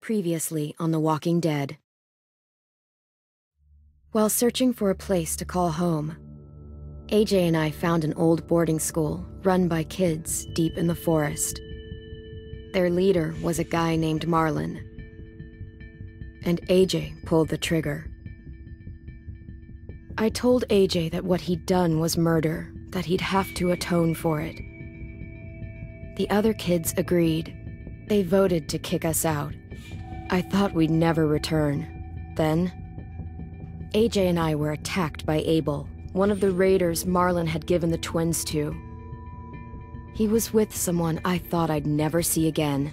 Previously on The Walking Dead. While searching for a place to call home, AJ and I found an old boarding school run by kids deep in the forest. Their leader was a guy named Marlon, and AJ pulled the trigger. I told AJ that what he'd done was murder, that he'd have to atone for it. The other kids agreed. They voted to kick us out. I thought we'd never return. Then, AJ and I were attacked by Abel, one of the raiders Marlon had given the twins to. He was with someone I thought I'd never see again.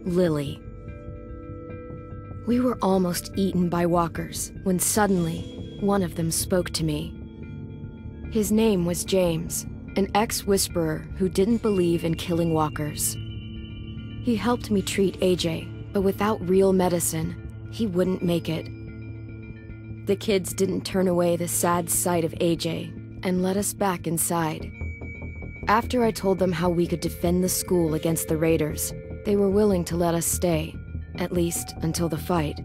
Lily. We were almost eaten by walkers when suddenly one of them spoke to me. His name was James, an ex-whisperer who didn't believe in killing walkers. He helped me treat AJ, but without real medicine, he wouldn't make it. The kids didn't turn away the sad sight of AJ and let us back inside. After I told them how we could defend the school against the raiders, they were willing to let us stay, at least until the fight.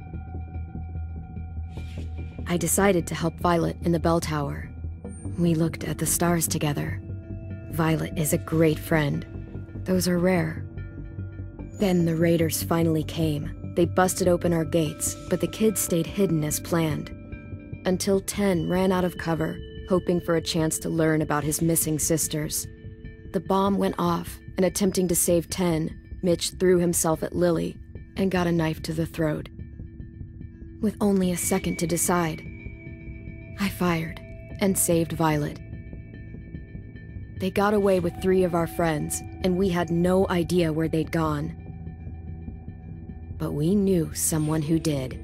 I decided to help Violet in the bell tower. We looked at the stars together. Violet is a great friend. Those are rare. Then the raiders finally came. They busted open our gates, but the kids stayed hidden as planned. Until 10 ran out of cover, hoping for a chance to learn about his missing sisters. The bomb went off, and attempting to save 10, Mitch threw himself at Lily and got a knife to the throat. With only a second to decide, I fired and saved Violet. They got away with 3 of our friends, and we had no idea where they'd gone. But we knew someone who did.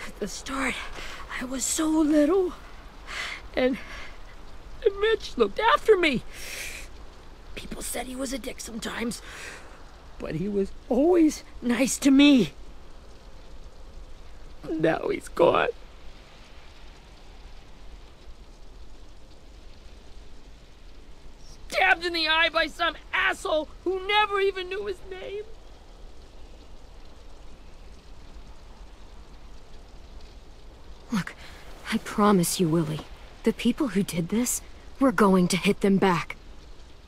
At the start, I was so little, and Mitch looked after me. People said he was a dick sometimes, but he was always nice to me. Now he's gone. Stabbed in the eye by some asshole who never even knew his name. Look, I promise you, Willie, the people who did this, we're going to hit them back.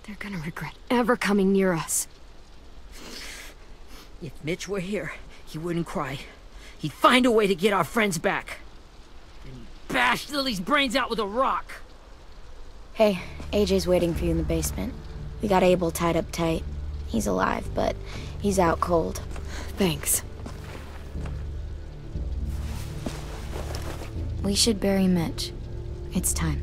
They're gonna regret ever coming near us. If Mitch were here, he wouldn't cry. He'd find a way to get our friends back. And he'd bash Lily's brains out with a rock. Hey, AJ's waiting for you in the basement. We got Abel tied up tight. He's alive, but he's out cold. Thanks. We should bury Mitch. It's time.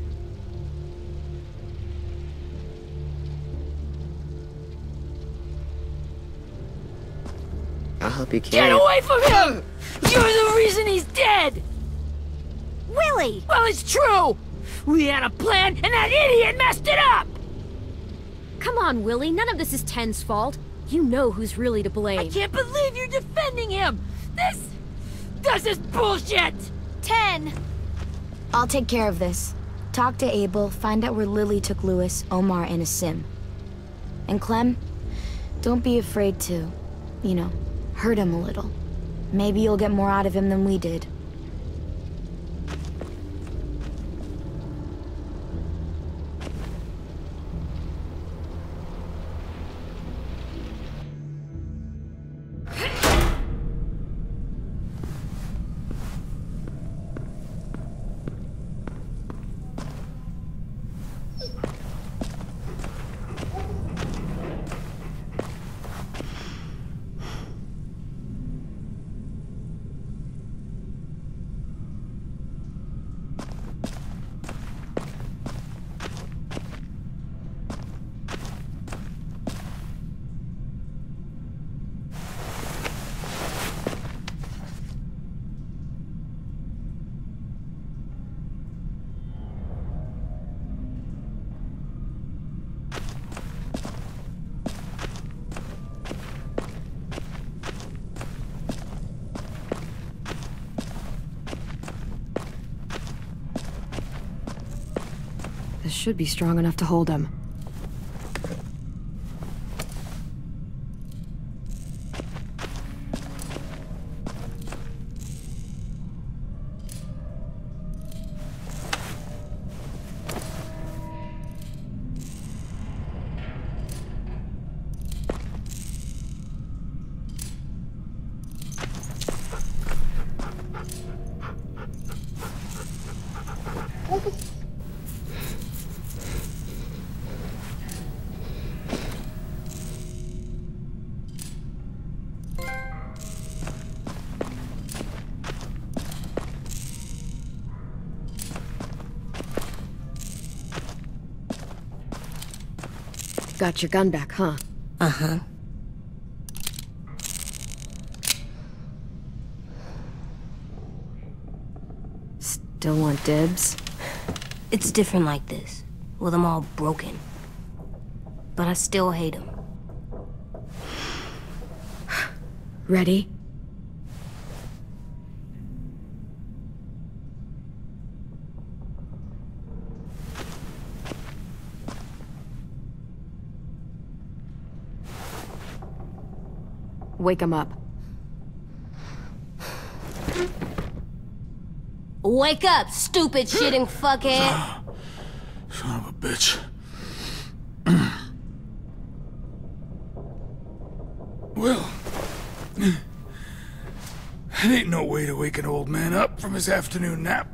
help you carry Get it. away from him! You're the reason he's dead! Willie! Well, it's true! We had a plan, and that idiot messed it up! Come on, Willie. None of this is Ten's fault. You know who's really to I blame. can't believe you're defending him! This is bullshit! 10! I'll take care of this. Talk to Abel, find out where Lily took Lewis, Omar, and Asim. And Clem, don't be afraid to, you know, hurt him a little. Maybe you'll get more out of him than we did. This should be strong enough to hold him. Got your gun back, huh? Uh-huh. Still want dibs? It's different like this, with them all broken. But I still hate them. Ready? Wake him up. Wake up, stupid shitting fuckhead! Son of a bitch. Well, it ain't no way to wake an old man up from his afternoon nap.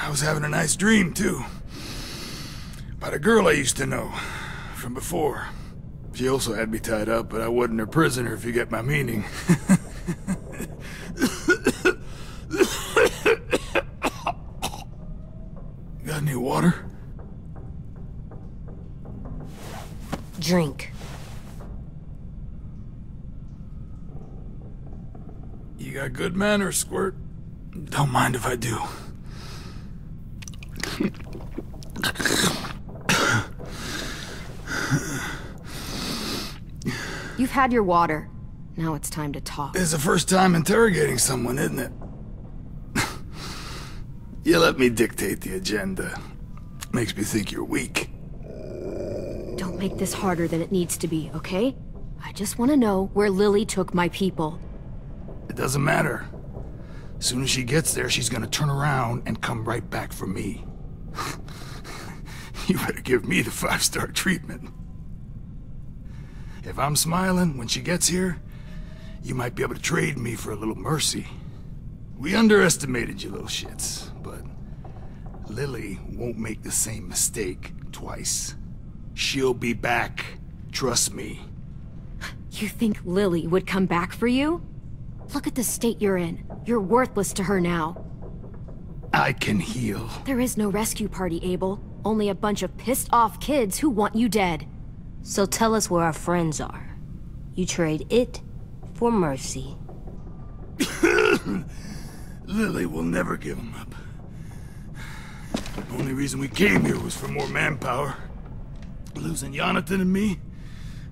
I was having a nice dream, too. About a girl I used to know from before. She also had me tied up, but I wasn't her prisoner, if you get my meaning. Got any water? Drink. You got good manners, Squirt. Don't mind if I do. You've had your water. Now it's time to talk. It's the first time interrogating someone, isn't it? You let me dictate the agenda. Makes me think you're weak. Don't make this harder than it needs to be, okay? I just want to know where Lily took my people. It doesn't matter. As soon as she gets there, she's gonna turn around and come right back for me. You better give me the 5-star treatment. If I'm smiling when she gets here, you might be able to trade me for a little mercy. We underestimated you little shits, but Lily won't make the same mistake twice. She'll be back, trust me. You think Lily would come back for you? Look at the state you're in. You're worthless to her now. I can heal. There is no rescue party, Abel. Only a bunch of pissed-off kids who want you dead. So tell us where our friends are. You trade it for mercy. Lily will never give him up. The only reason we came here was for more manpower. Losing Jonathan and me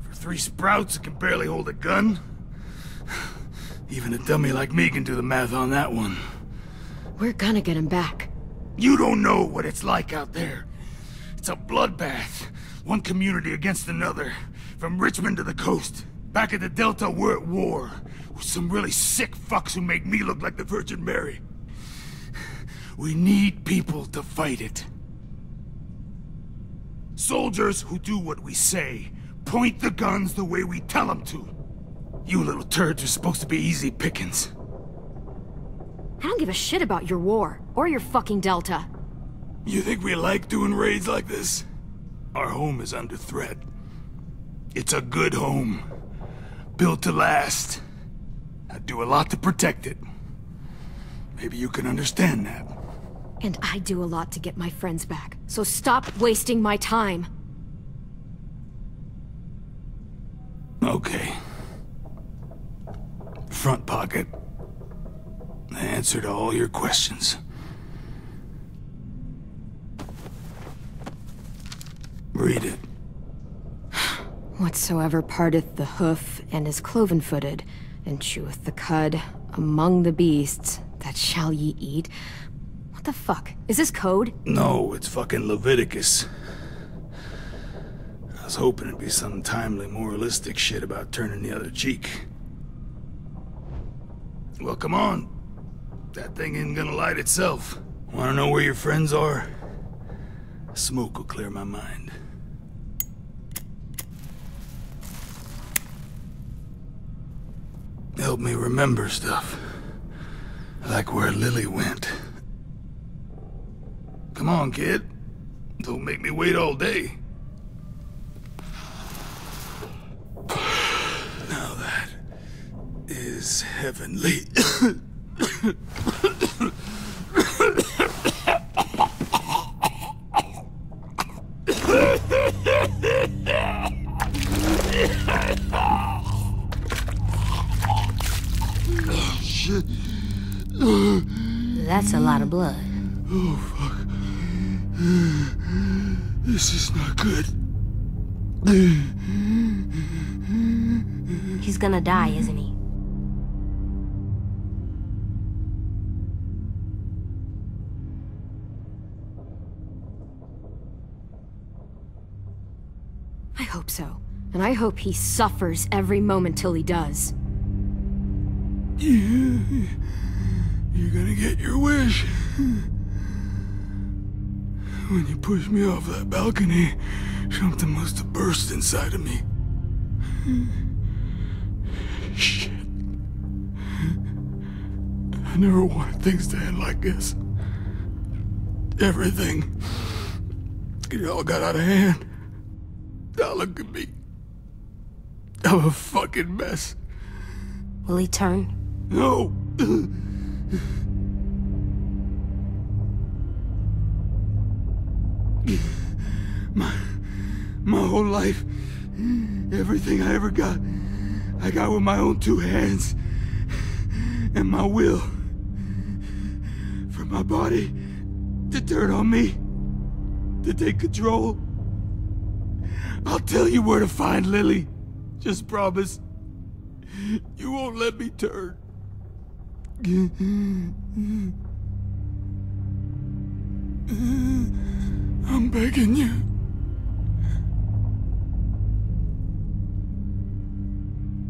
for 3 sprouts that can barely hold a gun. Even a dummy like me can do the math on that one. We're gonna get him back. You don't know what it's like out there. It's a bloodbath. One community against another. From Richmond to the coast. Back at the Delta, we're at war. With some really sick fucks who make me look like the Virgin Mary. We need people to fight it. Soldiers who do what we say. Point the guns the way we tell them to. You little turds are supposed to be easy pickings. I don't give a shit about your war, or your fucking Delta. You think we like doing raids like this? Our home is under threat. It's a good home. Built to last. I'd do a lot to protect it. Maybe you can understand that. And I do a lot to get my friends back, so stop wasting my time. Okay. Front pocket. The answer to all your questions. Read it. Whatsoever parteth the hoof and is cloven-footed, and cheweth the cud among the beasts, that shall ye eat. What the fuck? Is this code? No, it's fucking Leviticus. I was hoping it'd be some timely, moralistic shit about turning the other cheek. Well, come on. That thing ain't gonna light itself. Wanna know where your friends are? Smoke will clear my mind. Help me remember stuff. Like where Lily went. Come on, kid. Don't make me wait all day. Now that is heavenly. Shit. That's a lot of blood. Oh, fuck. This is not good. He's gonna die, isn't he? I hope so. And I hope he suffers every moment till he does. You're gonna get your wish. When you pushed me off that balcony, something must have burst inside of me. Shit. I never wanted things to end like this. Everything. It all got out of hand. Now look at me. I'm a fucking mess. Will he turn? No! My whole life, everything I ever got, I got with my own 2 hands. And my will. For my body to turn on me, to take control. I'll tell you where to find Lily. Just promise. You won't let me turn. I'm begging you.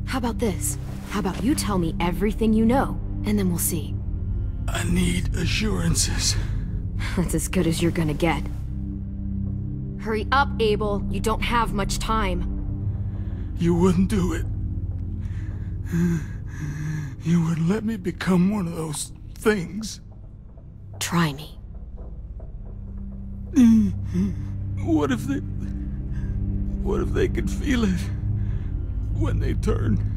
How about this? How about you tell me everything you know, and then we'll see. I need assurances. That's as good as you're gonna get. Hurry up, Abel. You don't have much time. You wouldn't do it. You wouldn't let me become one of those things. Try me. What if they could feel it when they turn?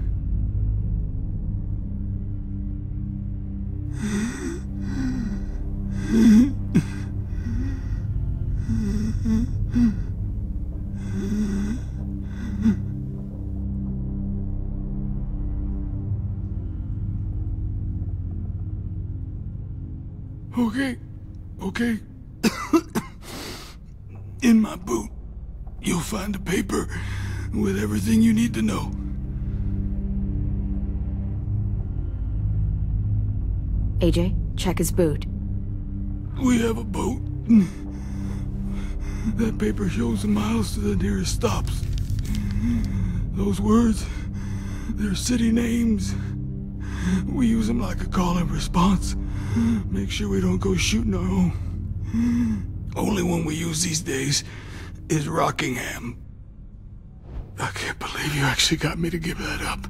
Okay, okay. In my boot, you'll find a paper with everything you need to know. AJ, check his boot. We have a boat. That paper shows the miles to the nearest stops. Those words, they're city names. We use them like a call and response. Make sure we don't go shooting our own. Only one we use these days is Rockingham. I can't believe you actually got me to give that up.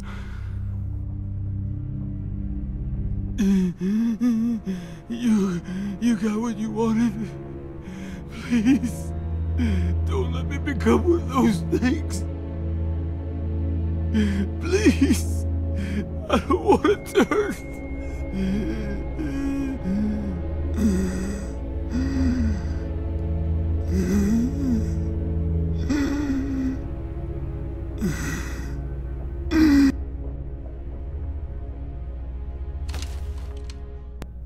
You got what you wanted. Please, don't let me become one of those things. Please, I don't want to turn.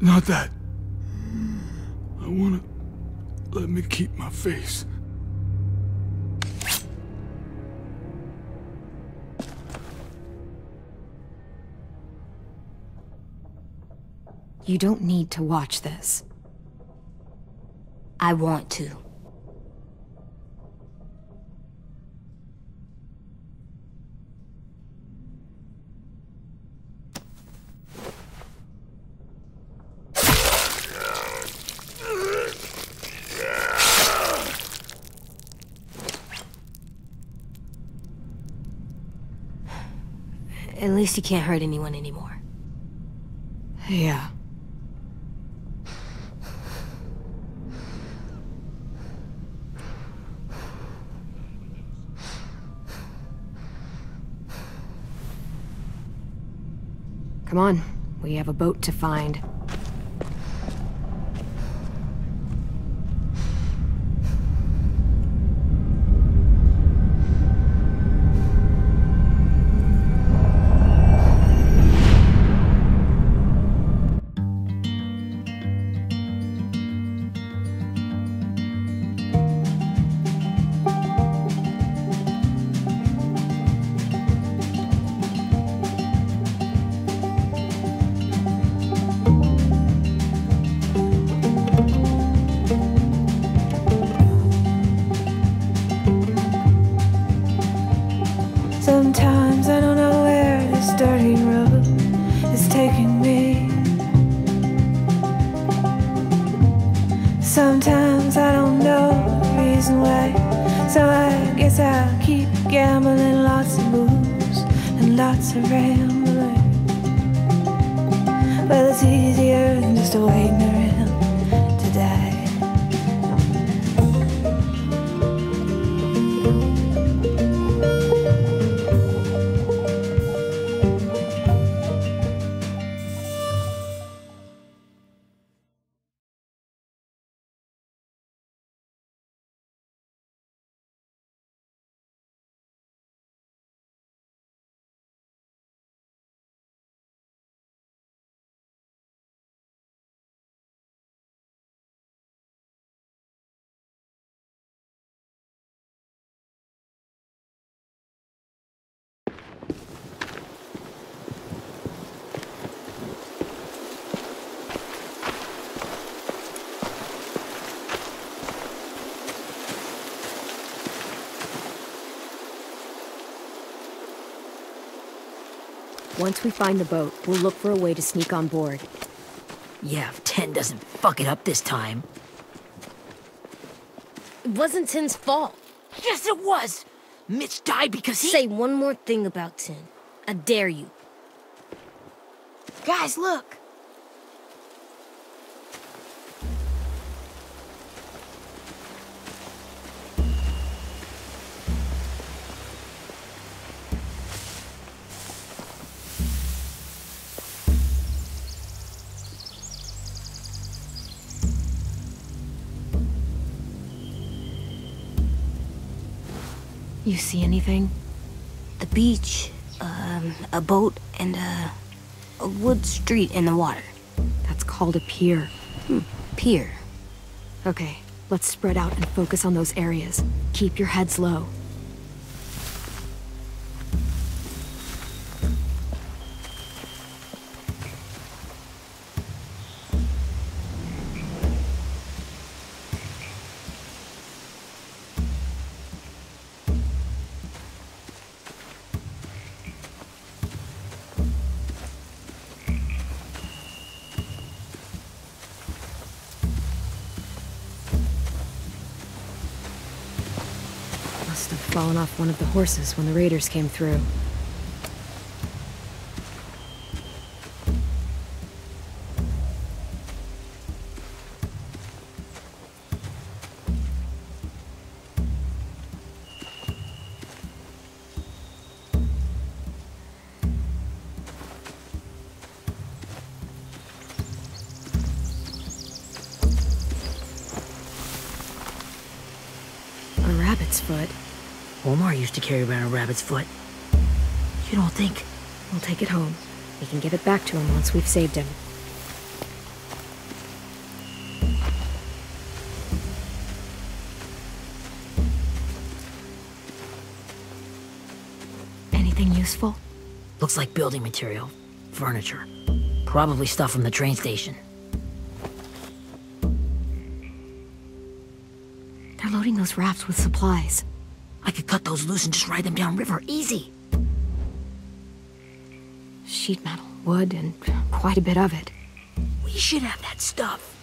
Not that. I wanna let me keep my face. You don't need to watch this. I want to. At least he can't hurt anyone anymore. Yeah. Come on, we have a boat to find. Sometimes I don't know where this dirty road is taking me. Sometimes I don't know the reason why, so I guess I'll keep gambling. Lots of moves and lots of rambling. Well, it's easier than just waiting around to die. Once we find the boat, we'll look for a way to sneak on board. Yeah, if 10 doesn't fuck it up this time. It wasn't Tin's fault. Yes, it was! Mitch died because he— Say one more thing about Tin. I dare you. Guys, look! You see anything? The beach, a boat, and a wood street in the water. That's called a pier. Pier. Okay, let's spread out and focus on those areas. Keep your heads low. Must have fallen off one of the horses when the raiders came through. A rabbit's foot. Omar used to carry around a rabbit's foot. You don't think? We'll take it home. We can give it back to him once we've saved him. Anything useful? Looks like building material. Furniture. Probably stuff from the train station. They're loading those rafts with supplies. I could cut those loose and just ride them downriver, easy. Sheet metal, wood, and quite a bit of it. We should have that stuff.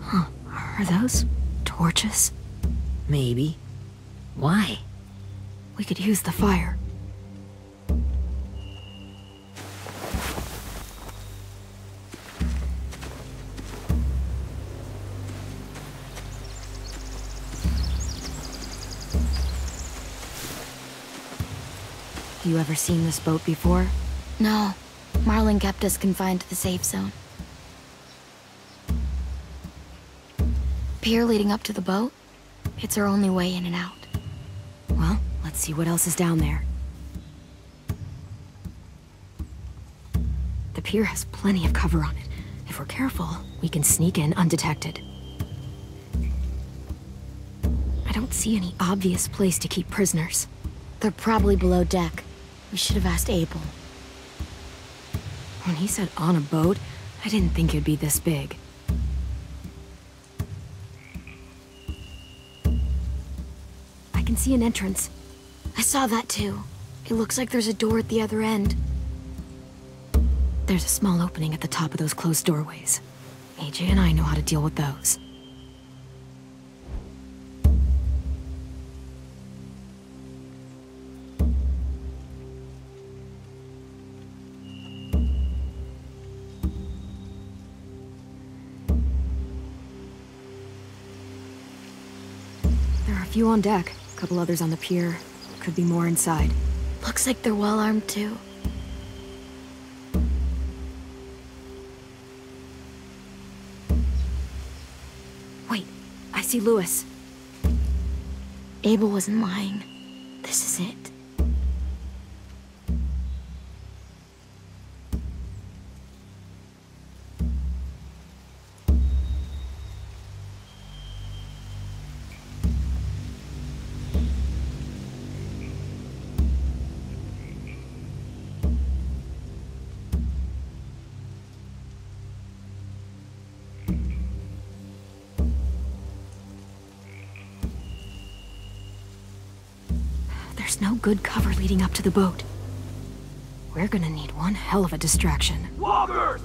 Huh, are those torches? Maybe. Why? We could use the fire. You ever seen this boat before? No. Marlin kept us confined to the safe zone. Pier leading up to the boat? It's our only way in and out. Well, let's see what else is down there. The pier has plenty of cover on it. If we're careful, we can sneak in undetected. I don't see any obvious place to keep prisoners. They're probably below deck. We should have asked Abel. When he said on a boat, I didn't think it'd be this big. I can see an entrance. I saw that too. It looks like there's a door at the other end. There's a small opening at the top of those closed doorways. AJ and I know how to deal with those. There are a few on deck, a couple others on the pier. Could be more inside. Looks like they're well armed too. Wait, I see Lewis. Abel wasn't lying. This is it. There's no good cover leading up to the boat. We're gonna need one hell of a distraction. Walkers!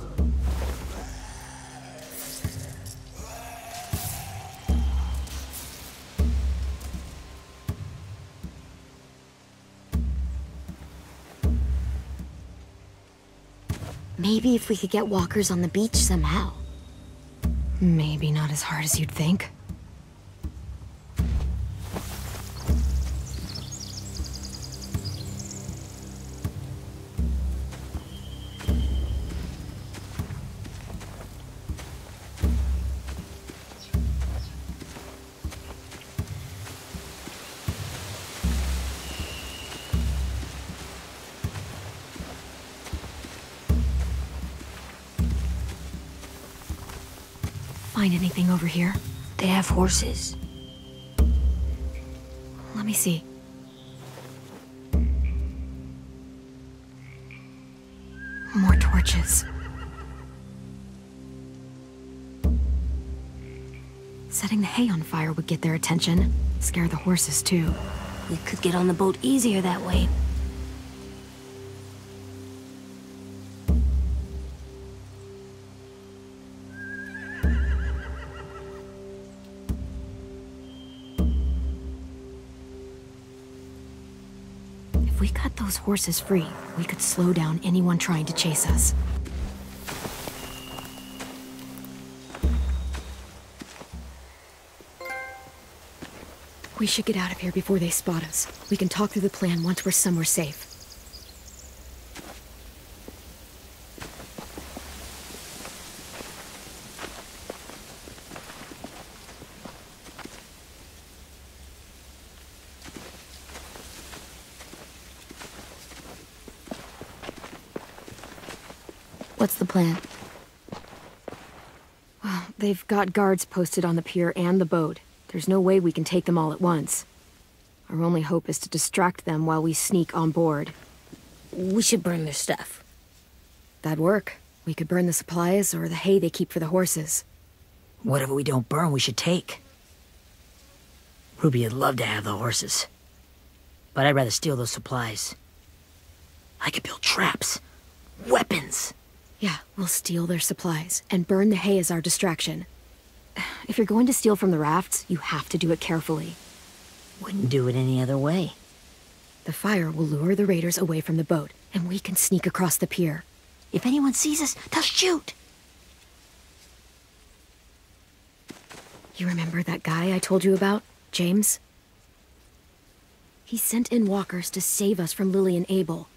Maybe if we could get walkers on the beach somehow. Maybe not as hard as you'd think. find anything over here. They have horses. Let me see. More torches. Setting the hay on fire would get their attention. Scare the horses, too. We could get on the boat easier that way. If we cut those horses free, we could slow down anyone trying to chase us. We should get out of here before they spot us. We can talk through the plan once we're somewhere safe. What's the plan? Well, they've got guards posted on the pier and the boat. There's no way we can take them all at once. Our only hope is to distract them while we sneak on board. We should burn their stuff. That'd work. We could burn the supplies or the hay they keep for the horses. Whatever we don't burn, we should take. Ruby'd love to have the horses. But I'd rather steal those supplies. I could build traps. Weapons. Yeah, we'll steal their supplies and burn the hay as our distraction. If you're going to steal from the rafts, you have to do it carefully. Wouldn't do it any other way. The fire will lure the raiders away from the boat, and we can sneak across the pier. If anyone sees us, they'll shoot. You remember that guy I told you about, James? He sent in walkers to save us from Lily and Abel.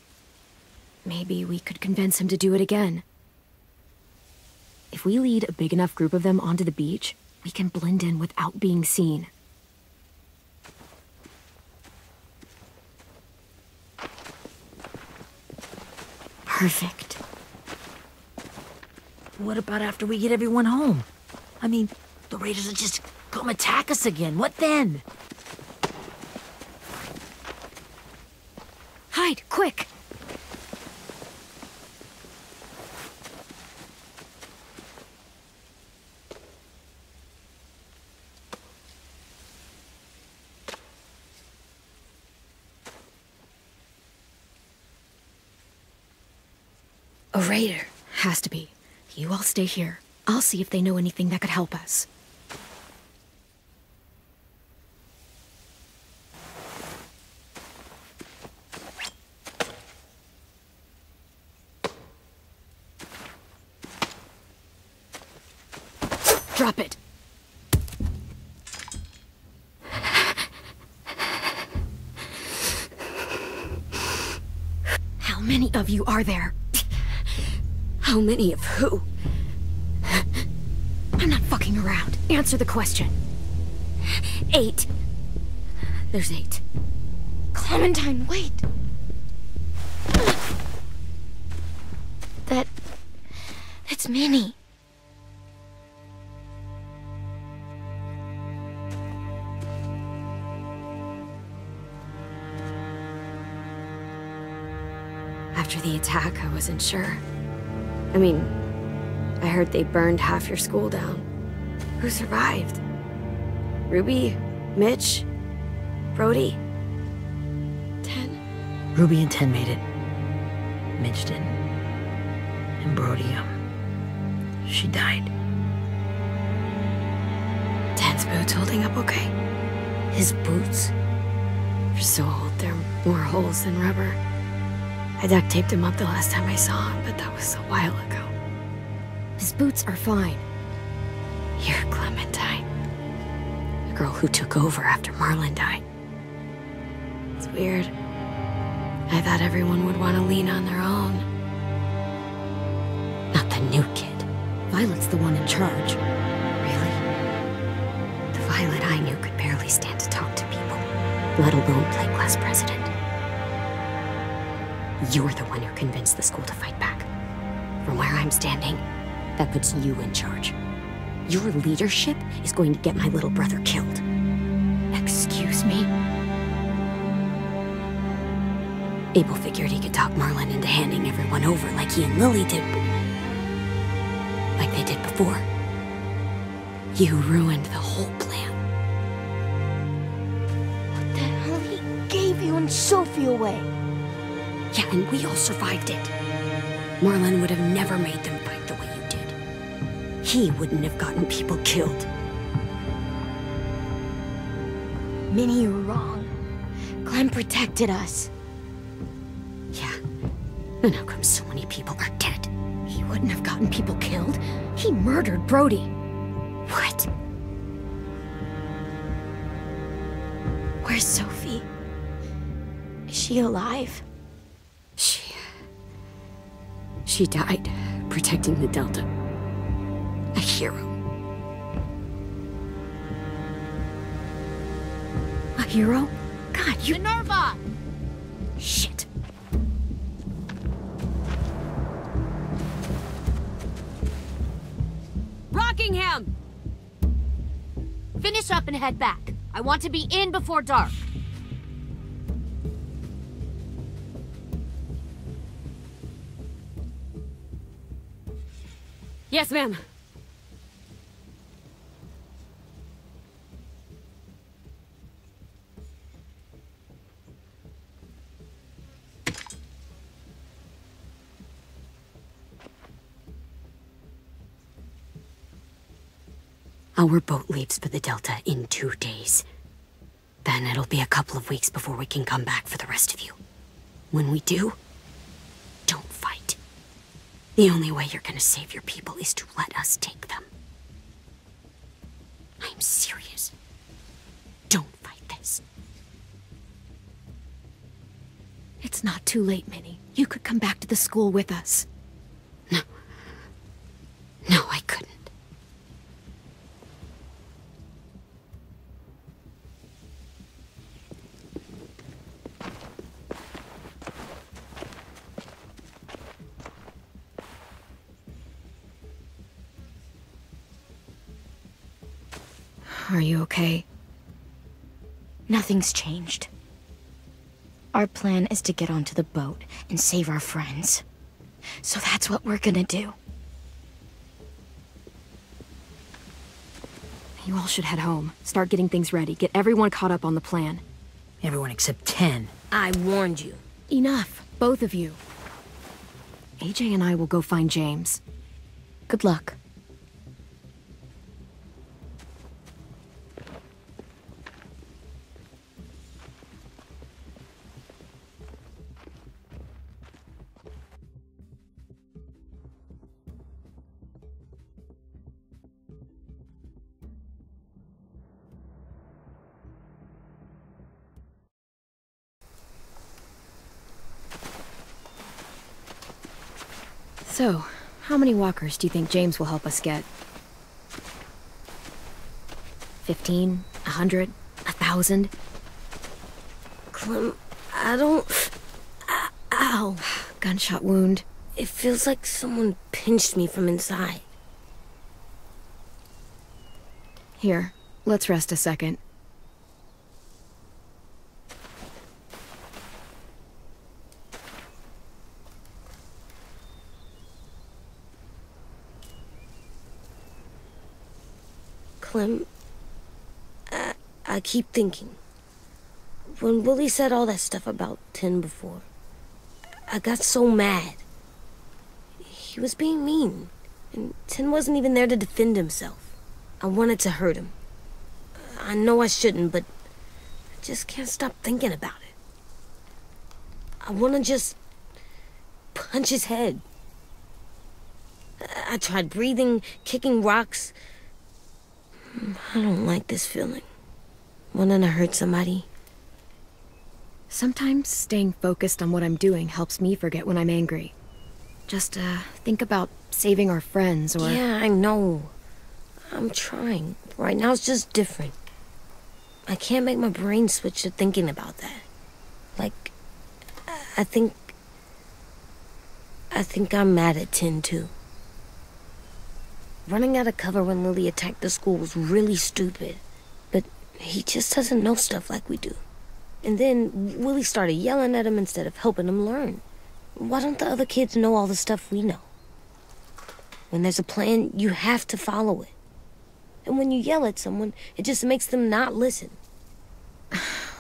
Maybe we could convince him to do it again. If we lead a big enough group of them onto the beach, we can blend in without being seen. Perfect. What about after we get everyone home? I mean, the raiders will just come attack us again. What then? Hide, quick! A raider. Has to be. You all stay here. I'll see if they know anything that could help us. Drop it. How many of you are there? How many of who? I'm not fucking around. Answer the question. 8. There's 8. Clementine, wait. That's Minnie. After the attack, I wasn't sure. I mean, I heard they burned half your school down. Who survived? Ruby? Mitch? Brody? 10? Ruby and 10 made it. Mitch didn't. And Brody, she died. 10's boots holding up okay? His boots? They're so old, there are more holes than rubber. I duct taped him up the last time I saw him, but that was a while ago. His boots are fine. You're Clementine. The girl who took over after Marlon died. It's weird. I thought everyone would want to lean on their own. Not the new kid. Violet's the one in charge. Really? The Violet I knew could barely stand to talk to people, let alone play class president. You're the one who convinced the school to fight back. From where I'm standing, that puts you in charge. Your leadership is going to get my little brother killed. Excuse me? Abel figured he could talk Marlon into handing everyone over like he and Lily did. Like they did before. You ruined the whole plan. What the hell? He gave you and Sophie away. Yeah, and we all survived it. Marlon would have never made them fight the way you did. He wouldn't have gotten people killed. Minnie, you're wrong. Clem protected us. Yeah. And how come so many people are dead? He wouldn't have gotten people killed. He murdered Brody. What? Where's Sophie? Is she alive? She died protecting the Delta. A hero. A hero? God, you... Minerva! Shit. Rockingham! Finish up and head back. I want to be in before dark. Yes, ma'am. Our boat leaves for the Delta in 2 days. Then it'll be a couple of weeks before we can come back for the rest of you. When we do, don't fight. The only way you're gonna save your people is to let us take them. I'm serious. Don't fight this. It's not too late, Minnie. You could come back to the school with us. No, I couldn't. Are you okay? Nothing's changed. Our plan is to get onto the boat and save our friends. So that's what we're gonna do. You all should head home. Start getting things ready. Get everyone caught up on the plan. Everyone except 10. I warned you. Enough, both of you. AJ and I will go find James. Good luck. So, how many walkers do you think James will help us get? 15? 100? 1,000? Clem, I don't... Ow. Gunshot wound. It feels like someone pinched me from inside. Here, let's rest a second. Clem, I keep thinking. When Willie said all that stuff about Tin before, I got so mad. He was being mean, and Tin wasn't even there to defend himself. I wanted to hurt him. I know I shouldn't, but I just can't stop thinking about it. I want to just punch his head. I tried breathing, kicking rocks. I don't like this feeling. Wanting to hurt somebody. Sometimes staying focused on what I'm doing helps me forget when I'm angry. Just, think about saving our friends or... Yeah, I know. I'm trying. Right now it's just different. I can't make my brain switch to thinking about that. Like, I think I'm mad at Tin, too. running out of cover when Lily attacked the school was really stupid. But he just doesn't know stuff like we do. And then Willie started yelling at him instead of helping him learn. Why don't the other kids know all the stuff we know? When there's a plan, you have to follow it. And when you yell at someone, it just makes them not listen.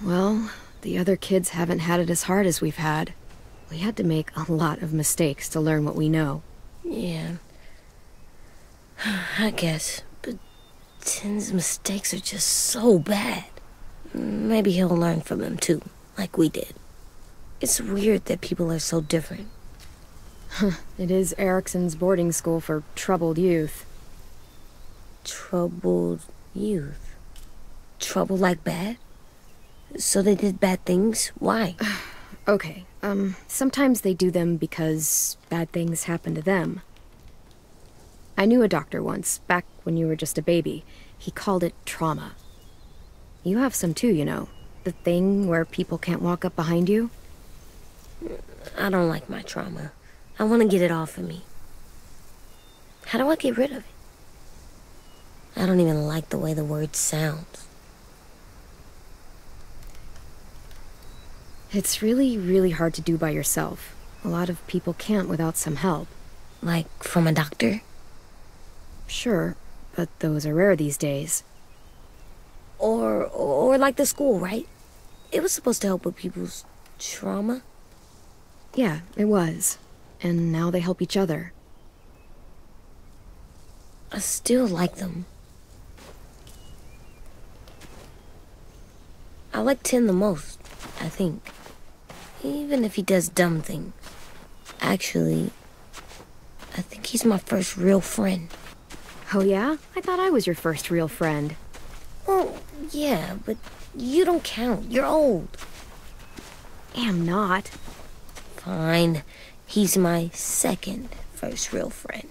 Well, the other kids haven't had it as hard as we've had. We had to make a lot of mistakes to learn what we know. Yeah. I guess. But Tin's mistakes are just so bad. Maybe he'll learn from them too, like we did. It's weird that people are so different. It is Erickson's boarding school for troubled youth. Troubled youth? Trouble like bad? So they did bad things? Why? Okay, sometimes they do them because bad things happen to them. I knew a doctor once, back when you were just a baby. He called it trauma. You have some too, you know. The thing where people can't walk up behind you. I don't like my trauma. I want to get it off of me. How do I get rid of it? I don't even like the way the word sounds. It's really, really hard to do by yourself. A lot of people can't without some help. Like from a doctor? Sure, but those are rare these days. Or like the school, right? It was supposed to help with people's trauma. Yeah, it was. And now they help each other. I still like them. I like Tin the most, I think. Even if he does dumb things. Actually, I think he's my first real friend. Oh yeah? I thought I was your first real friend. Well, yeah, but you don't count. You're old. Am not. Fine. He's my second first real friend.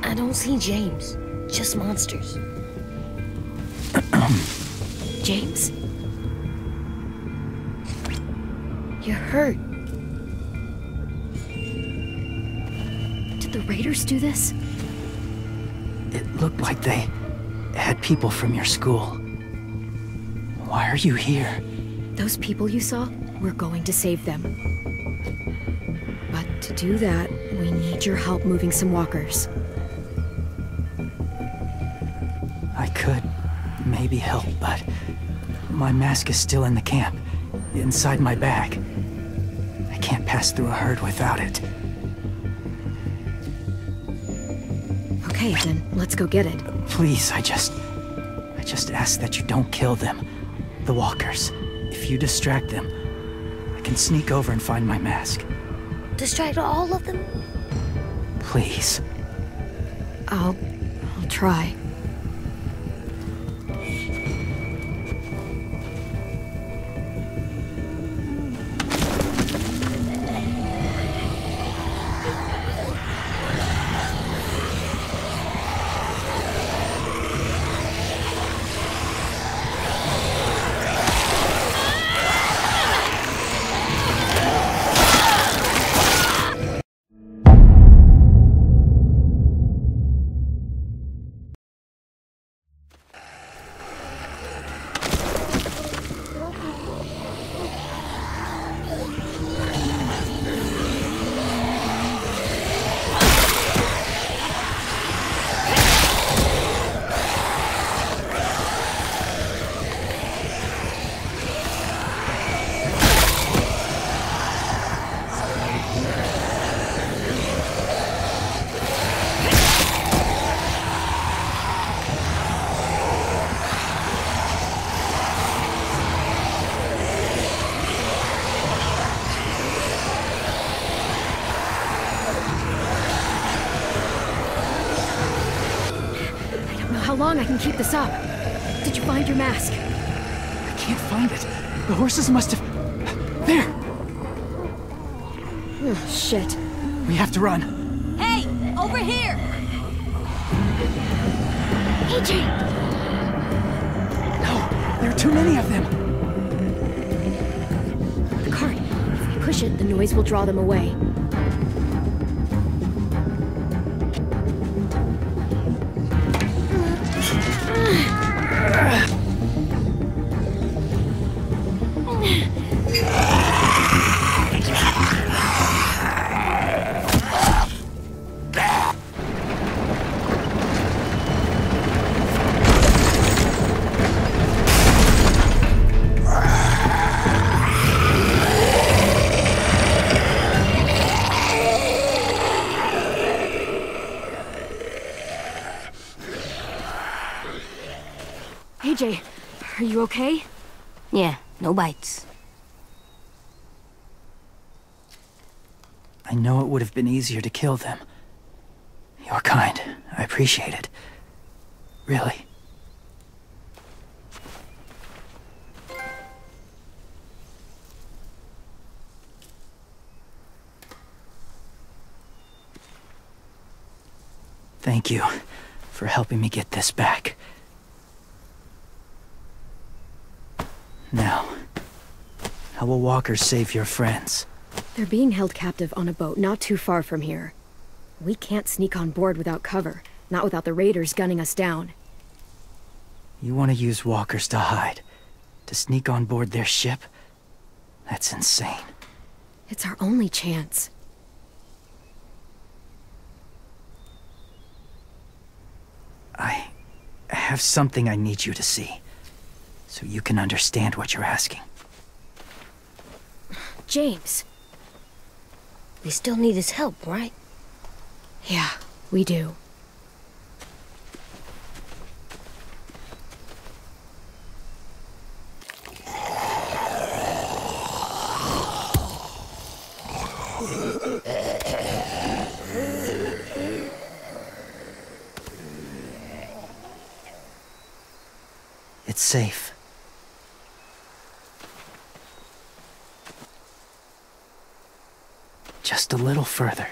I don't see James, just monsters. James? You're hurt. Did the raiders do this? It looked like they had people from your school. Why are you here? Those people you saw, we're going to save them. But to do that, we need your help moving some walkers. I could maybe help, but my mask is still in the camp, inside my bag. I can't pass through a herd without it. Okay, then let's go get it. Please, I just ask that you don't kill them. The walkers. If you distract them, I can sneak over and find my mask. Distract all of them? Please. I'll try. know how long I can keep this up. Did you find your mask? I can't find it. The horses must have... There! Oh, shit. We have to run. Hey, over here! AJ! No, there are too many of them. The cart. If we push it, the noise will draw them away. AJ, are you okay? Yeah, no bites. I know it would have been easier to kill them. You're kind. I appreciate it. Really. Thank you for helping me get this back. Now, how will walkers save your friends? They're being held captive on a boat not too far from here. We can't sneak on board without cover, not without the raiders gunning us down. You want to use walkers to hide? To sneak on board their ship? That's insane. It's our only chance. I have something I need you to see, so you can understand what you're asking. James. We still need his help, right? Yeah, we do. It's safe. Just a little further.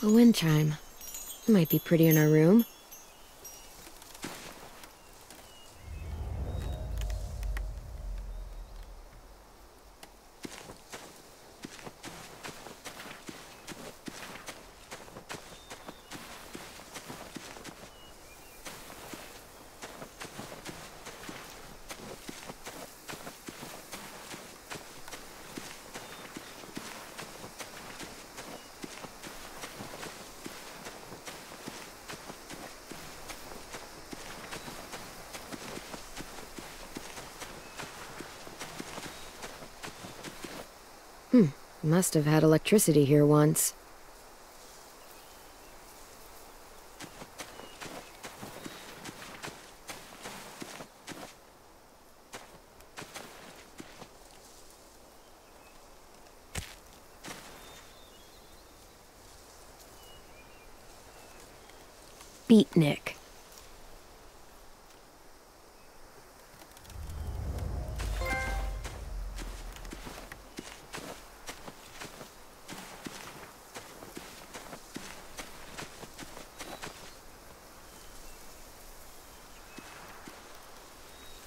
A wind chime. Might be pretty in our room. Must have had electricity here once. Beatnik.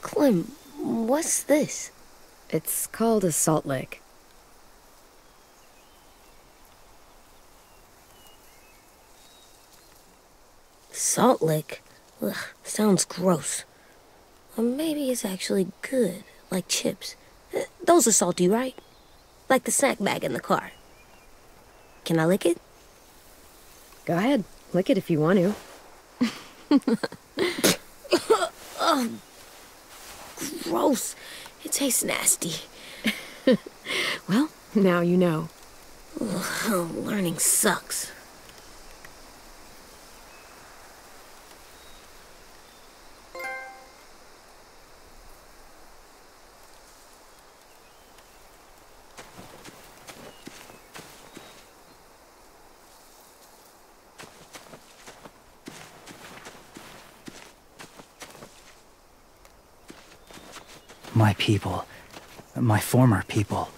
Clem, what's this? It's called a salt lick. Salt lick? Ugh, sounds gross. Or maybe it's actually good, like chips. Those are salty, right? Like the snack bag in the car. Can I lick it? Go ahead. Lick it if you want to. Oh, gross. It tastes nasty. Well, now you know. Ugh, learning sucks. My people, my former people,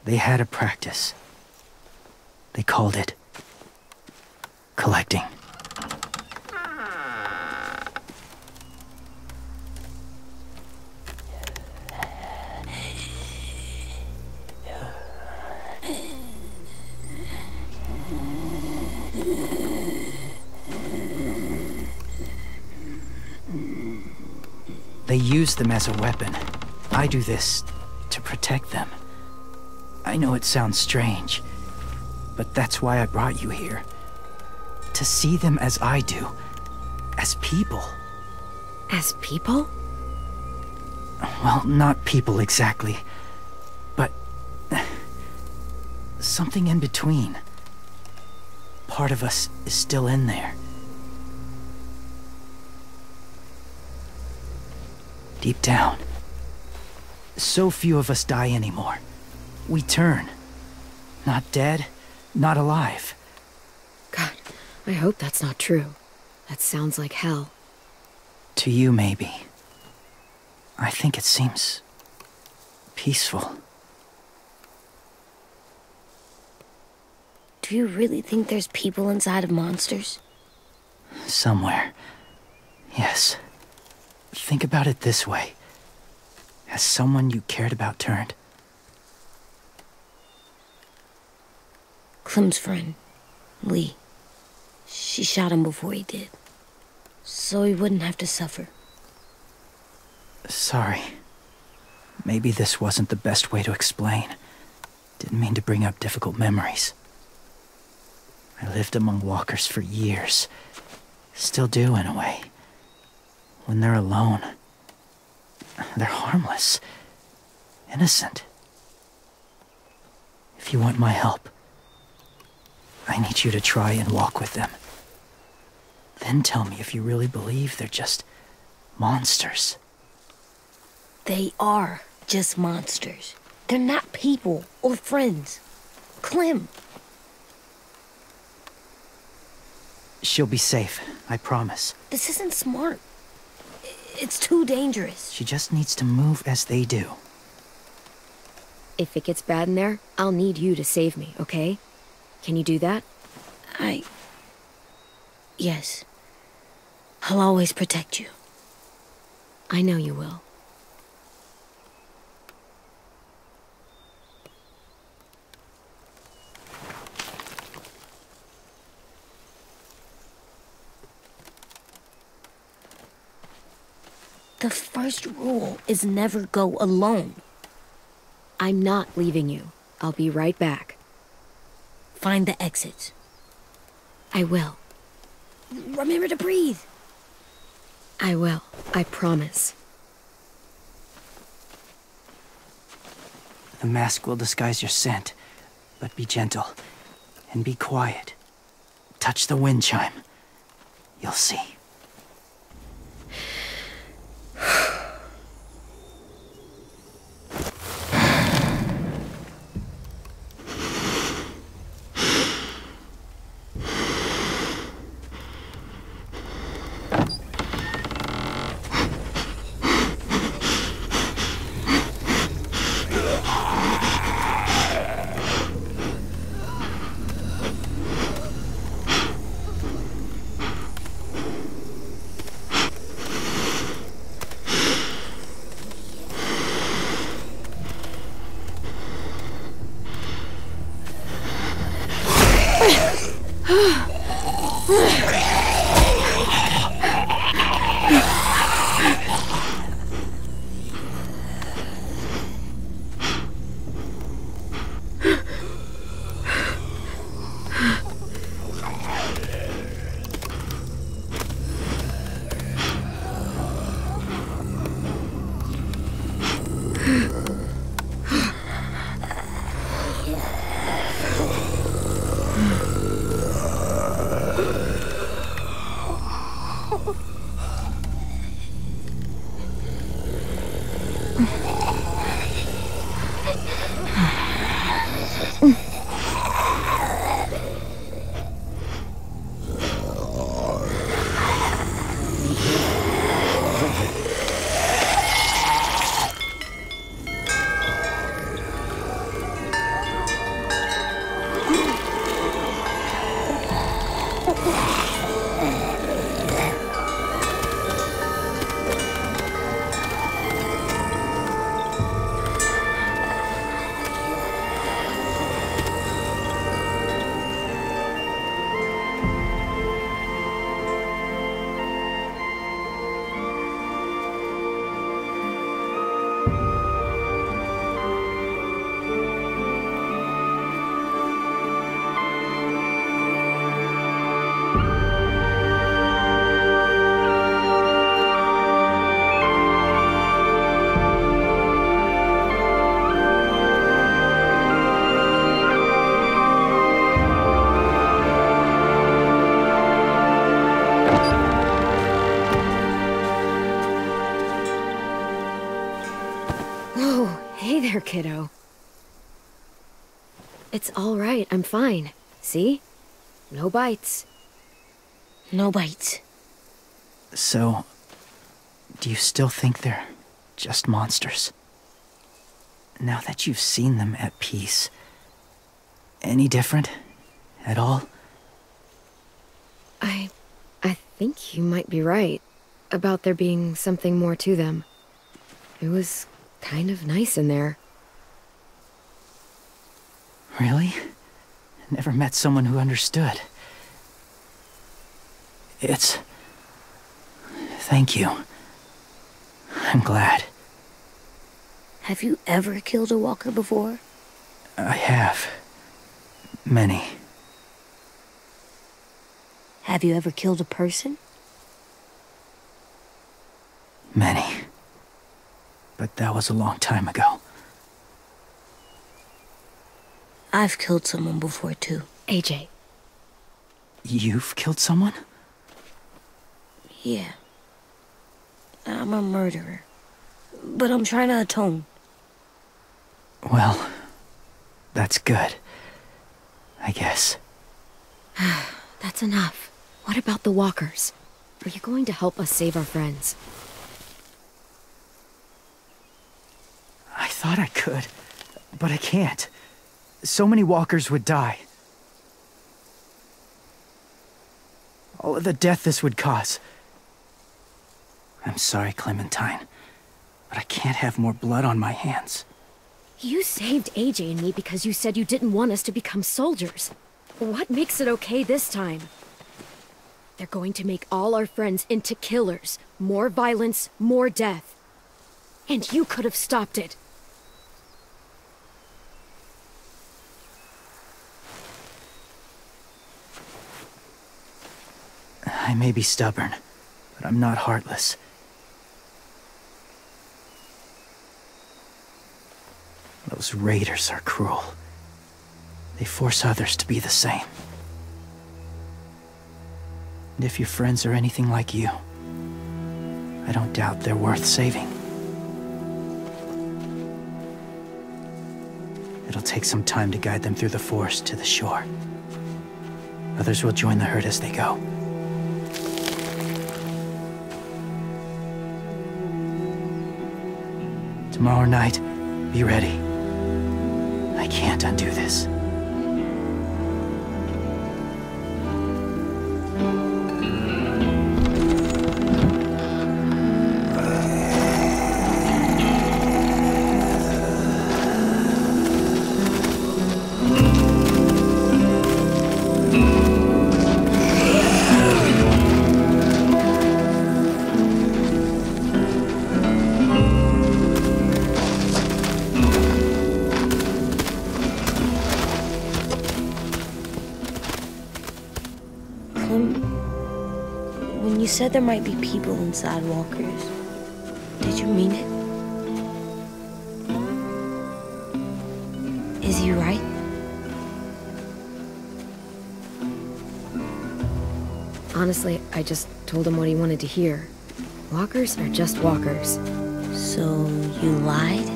they had a practice. They called it collecting. They use them as a weapon. I do this to protect them. I know it sounds strange, but that's why I brought you here. To see them as I do, as people. As people? Well, not people exactly, but something in between. Part of us is still in there. Deep down. So few of us die anymore. We turn. Not dead, not alive. God, I hope that's not true. That sounds like hell. To you, maybe. I think it seems peaceful. Do you really think there's people inside of monsters? Somewhere. Yes. Think about it this way. Has someone you cared about turned? Clem's friend, Lee. She shot him before he did. So he wouldn't have to suffer. Sorry. Maybe this wasn't the best way to explain. Didn't mean to bring up difficult memories. I lived among walkers for years. Still do, in a way. When they're alone, they're harmless, innocent. If you want my help, I need you to try and walk with them. Then tell me if you really believe they're just monsters. They are just monsters. They're not people or friends. Clem. She'll be safe, I promise. This isn't smart. It's too dangerous. She just needs to move as they do. If it gets bad in there, I'll need you to save me, okay? Can you do that? Yes. I'll always protect you. I know you will. The first rule is never go alone. I'm not leaving you. I'll be right back. Find the exits. I will. Remember to breathe. I will. I promise. The mask will disguise your scent, but be gentle and be quiet. Touch the wind chime. You'll see. Kiddo. It's all right, I'm fine. See? No bites. No bites. So, do you still think they're just monsters? Now that you've seen them at peace, any different at all? I think you might be right about there being something more to them. It was kind of nice in there. Really? Never met someone who understood. Thank you. I'm glad. Have you ever killed a walker before? I have. Many. Have you ever killed a person? Many. But that was a long time ago. I've killed someone before, too. AJ. You've killed someone? Yeah. I'm a murderer. But I'm trying to atone. Well, that's good. I guess. That's enough. What about the walkers? Are you going to help us save our friends? I thought I could, but I can't. So many walkers would die. All of the death this would cause. I'm sorry, Clementine, but I can't have more blood on my hands. You saved AJ and me because you said you didn't want us to become soldiers. What makes it okay this time? They're going to make all our friends into killers. More violence, more death. And you could have stopped it. I may be stubborn, but I'm not heartless. Those raiders are cruel. They force others to be the same. And if your friends are anything like you, I don't doubt they're worth saving. It'll take some time to guide them through the forest to the shore. Others will join the herd as they go. Tomorrow night, be ready. I can't undo this. When you said there might be people inside walkers, did you mean it? Is he right? Honestly, I just told him what he wanted to hear. Walkers are just walkers. So you lied?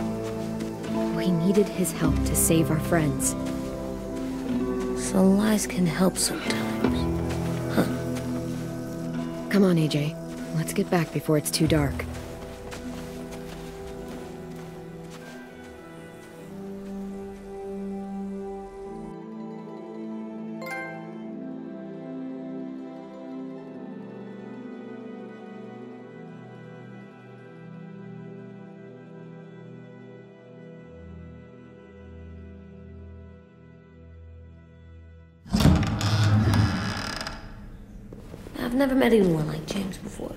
We needed his help to save our friends. So lies can help sometimes. Huh. Come on, AJ. Let's get back before it's too dark. I've never met anyone like James before.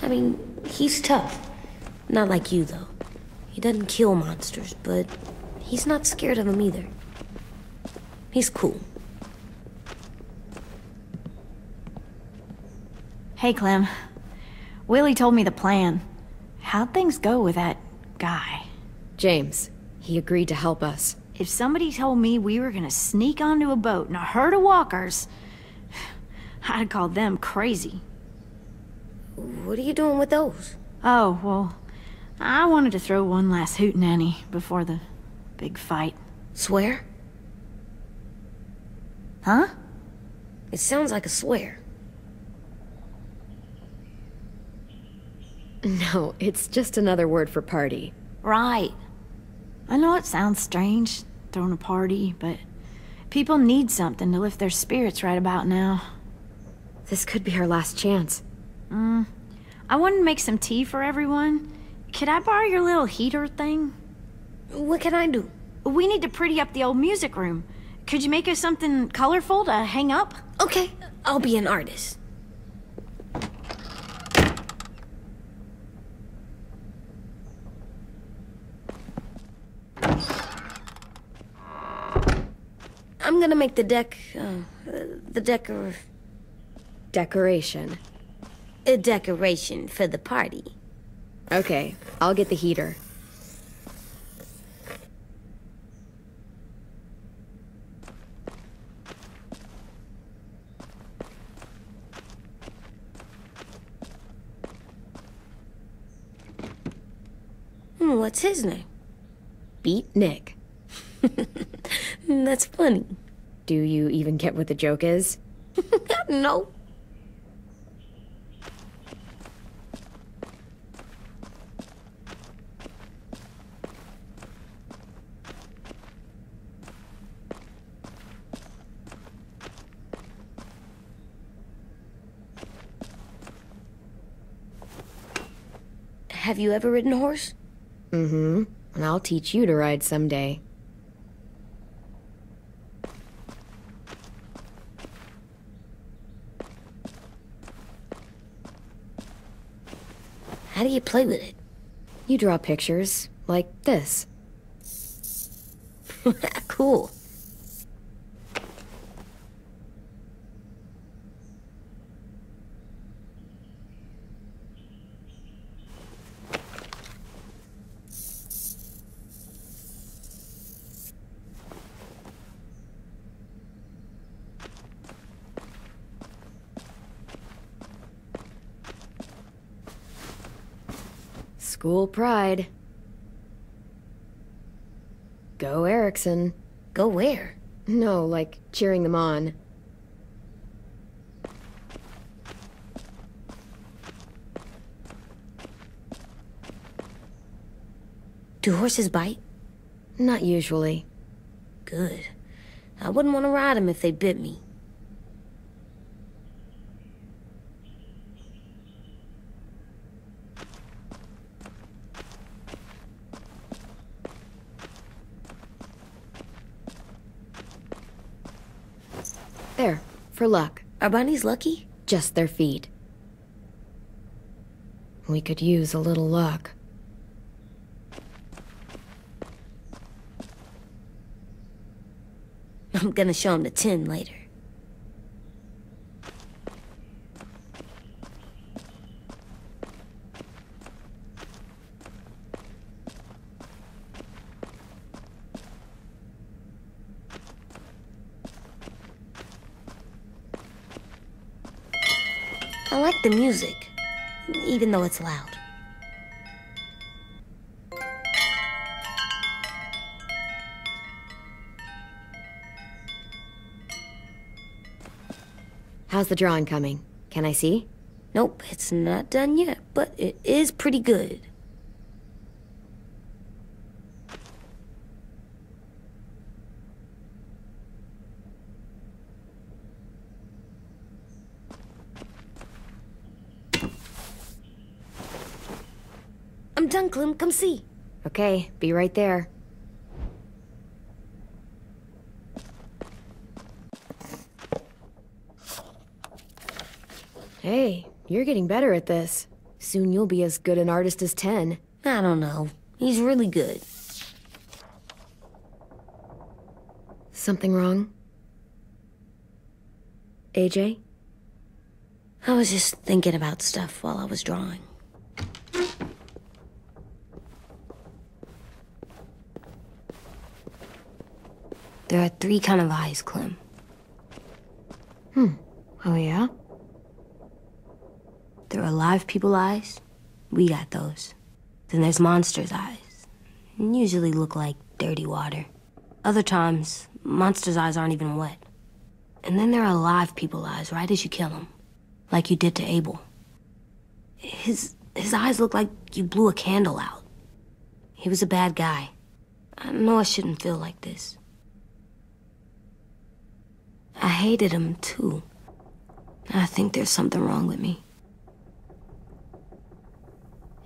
I mean, he's tough. Not like you, though. He doesn't kill monsters, but he's not scared of them either. He's cool. Hey, Clem. Willie told me the plan. How'd things go with that guy? James, he agreed to help us. If somebody told me we were gonna sneak onto a boat in a herd of walkers, I'd call them crazy. What are you doing with those? Oh, well, I wanted to throw one last hootenanny before the big fight. Swear? Huh? It sounds like a swear. No, it's just another word for party. Right. I know it sounds strange, throwing a party, but people need something to lift their spirits right about now. This could be our last chance. I wanted to make some tea for everyone. Could I borrow your little heater thing? What can I do? We need to pretty up the old music room. Could you make us something colorful to hang up? Okay, I'll be an artist. I'm gonna make the Decoration. a decoration for the party. Okay, I'll get the heater. What's his name? Beat Nick. That's funny. Do you even get what the joke is? No. Have you ever ridden a horse? Mm-hmm. And I'll teach you to ride someday. How do you play with it? You draw pictures, like this. Cool. School pride. Go Erickson. Go where? No, like cheering them on. Do horses bite? Not usually. Good. I wouldn't want to ride them if they bit me. There, for luck. Are bunnies lucky? Just their feet. We could use a little luck. I'm gonna show him the tin later. I like the music, even though it's loud. How's the drawing coming? Can I see? Nope, it's not done yet, but it is pretty good. I'm done, Clem. Come see. Okay, be right there. Hey, you're getting better at this. Soon you'll be as good an artist as 10. I don't know. He's really good. Something wrong? AJ? I was just thinking about stuff while I was drawing. There are 3 kind of eyes, Clem. Oh yeah? There are live people eyes. We got those. Then there's monsters' eyes. Usually look like dirty water. Other times, monsters' eyes aren't even wet. And then there are live people eyes right as you kill them. Like you did to Abel. His eyes look like you blew a candle out. He was a bad guy. I know I shouldn't feel like this. I hated him, too. I think there's something wrong with me.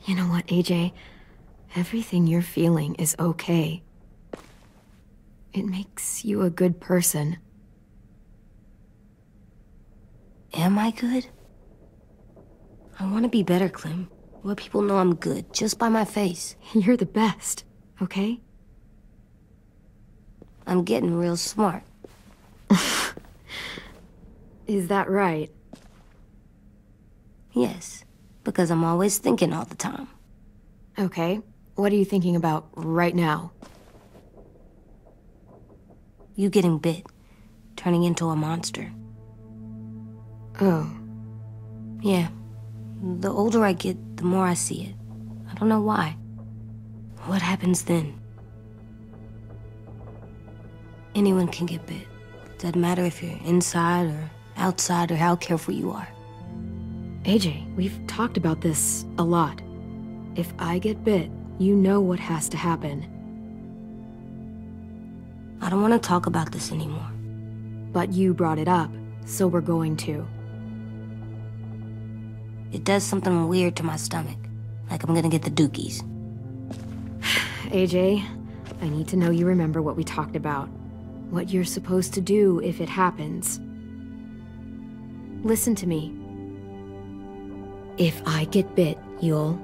You know what, AJ? Everything you're feeling is okay. It makes you a good person. Am I good? I want to be better, Clem. Let people know I'm good, just by my face. You're the best, okay? I'm getting real smart. Is that right? Yes, because I'm always thinking all the time. Okay, what are you thinking about right now? You getting bit, turning into a monster. Oh. Yeah. The older I get, the more I see it. I don't know why. What happens then? Anyone can get bit. Doesn't matter if you're inside or outside or how careful you are. AJ, we've talked about this a lot. If I get bit, you know what has to happen. I don't want to talk about this anymore. But you brought it up, so we're going to. It does something weird to my stomach. Like I'm gonna get the dookies. AJ, I need to know you remember what we talked about. What you're supposed to do if it happens. Listen to me. If I get bit, you'll...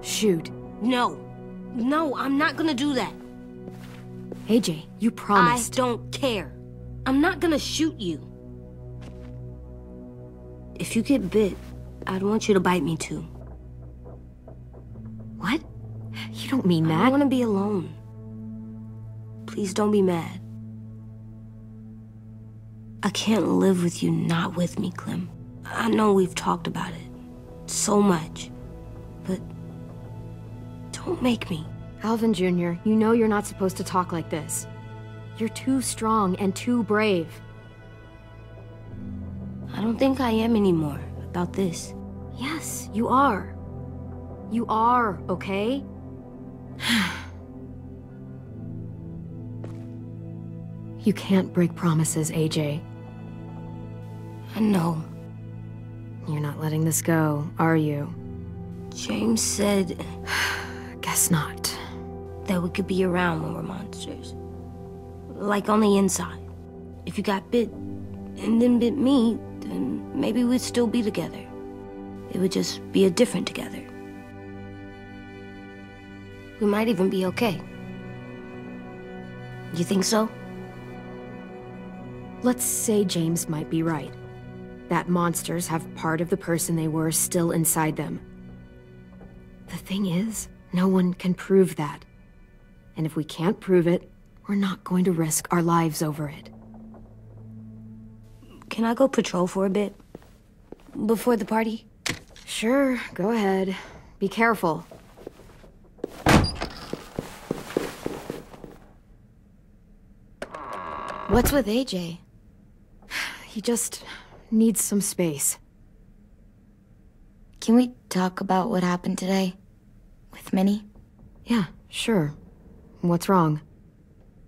shoot. No. No, I'm not gonna do that. AJ, you promised. I don't care. I'm not gonna shoot you. If you get bit, I'd want you to bite me too. What? You don't mean that. I want to be alone. Please don't be mad. I can't live with you not with me, Clem. I know we've talked about it so much, but don't make me. Alvin Jr., you know you're not supposed to talk like this. You're too strong and too brave. I don't think I am anymore about this. Yes, you are. You are, okay? You can't break promises, AJ. I know. You're not letting this go, are you? James said Guess not. that we could be around when we're monsters. Like on the inside. If you got bit and then bit me, then maybe we'd still be together. It would just be a different together. We might even be okay. You think so? Let's say James might be right. That monsters have part of the person they were still inside them. The thing is, no one can prove that. And if we can't prove it, we're not going to risk our lives over it. Can I go patrol for a bit? Before the party? Sure, go ahead. Be careful. What's with AJ? He just needs some space. Can we talk about what happened today? With Minnie? Yeah, sure. What's wrong?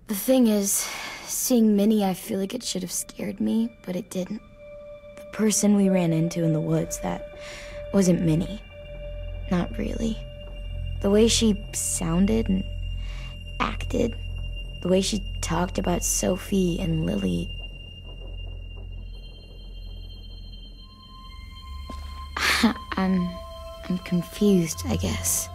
The thing is, seeing Minnie, I feel like it should have scared me, but it didn't. The person we ran into in the woods, that wasn't Minnie. Not really. The way she sounded and acted, the way she talked about Sophie and Lily. I'm confused, I guess.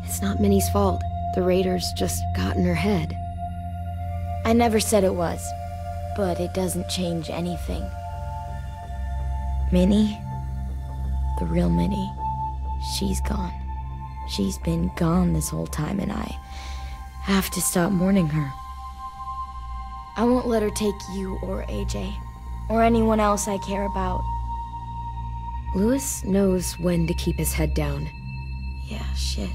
It's not Minnie's fault. The raiders just got in her head. I never said it was, but it doesn't change anything. Minnie, the real Minnie, she's gone. She's been gone this whole time, and I have to stop mourning her. I won't let her take you or AJ, or anyone else I care about. Louis knows when to keep his head down. Yeah, shit.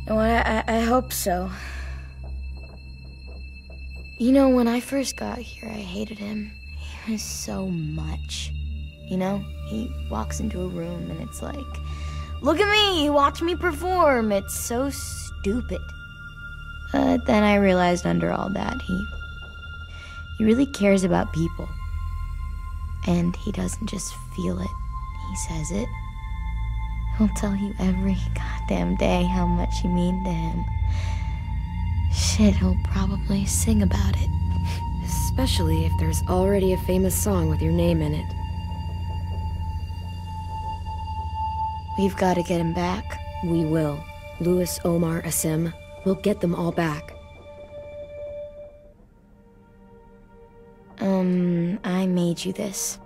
Oh, I hope so. You know, when I first got here, I hated him. He was so much. You know, he walks into a room and it's like, look at me, watch me perform. It's so stupid. Then I realized under all that, he really cares about people. And he doesn't just feel it, he says it. He'll tell you every goddamn day how much you mean to him. Shit, he'll probably sing about it. Especially if there's already a famous song with your name in it. We've got to get him back. We will. Louis, Omar, Asim. We'll get them all back. I made you this.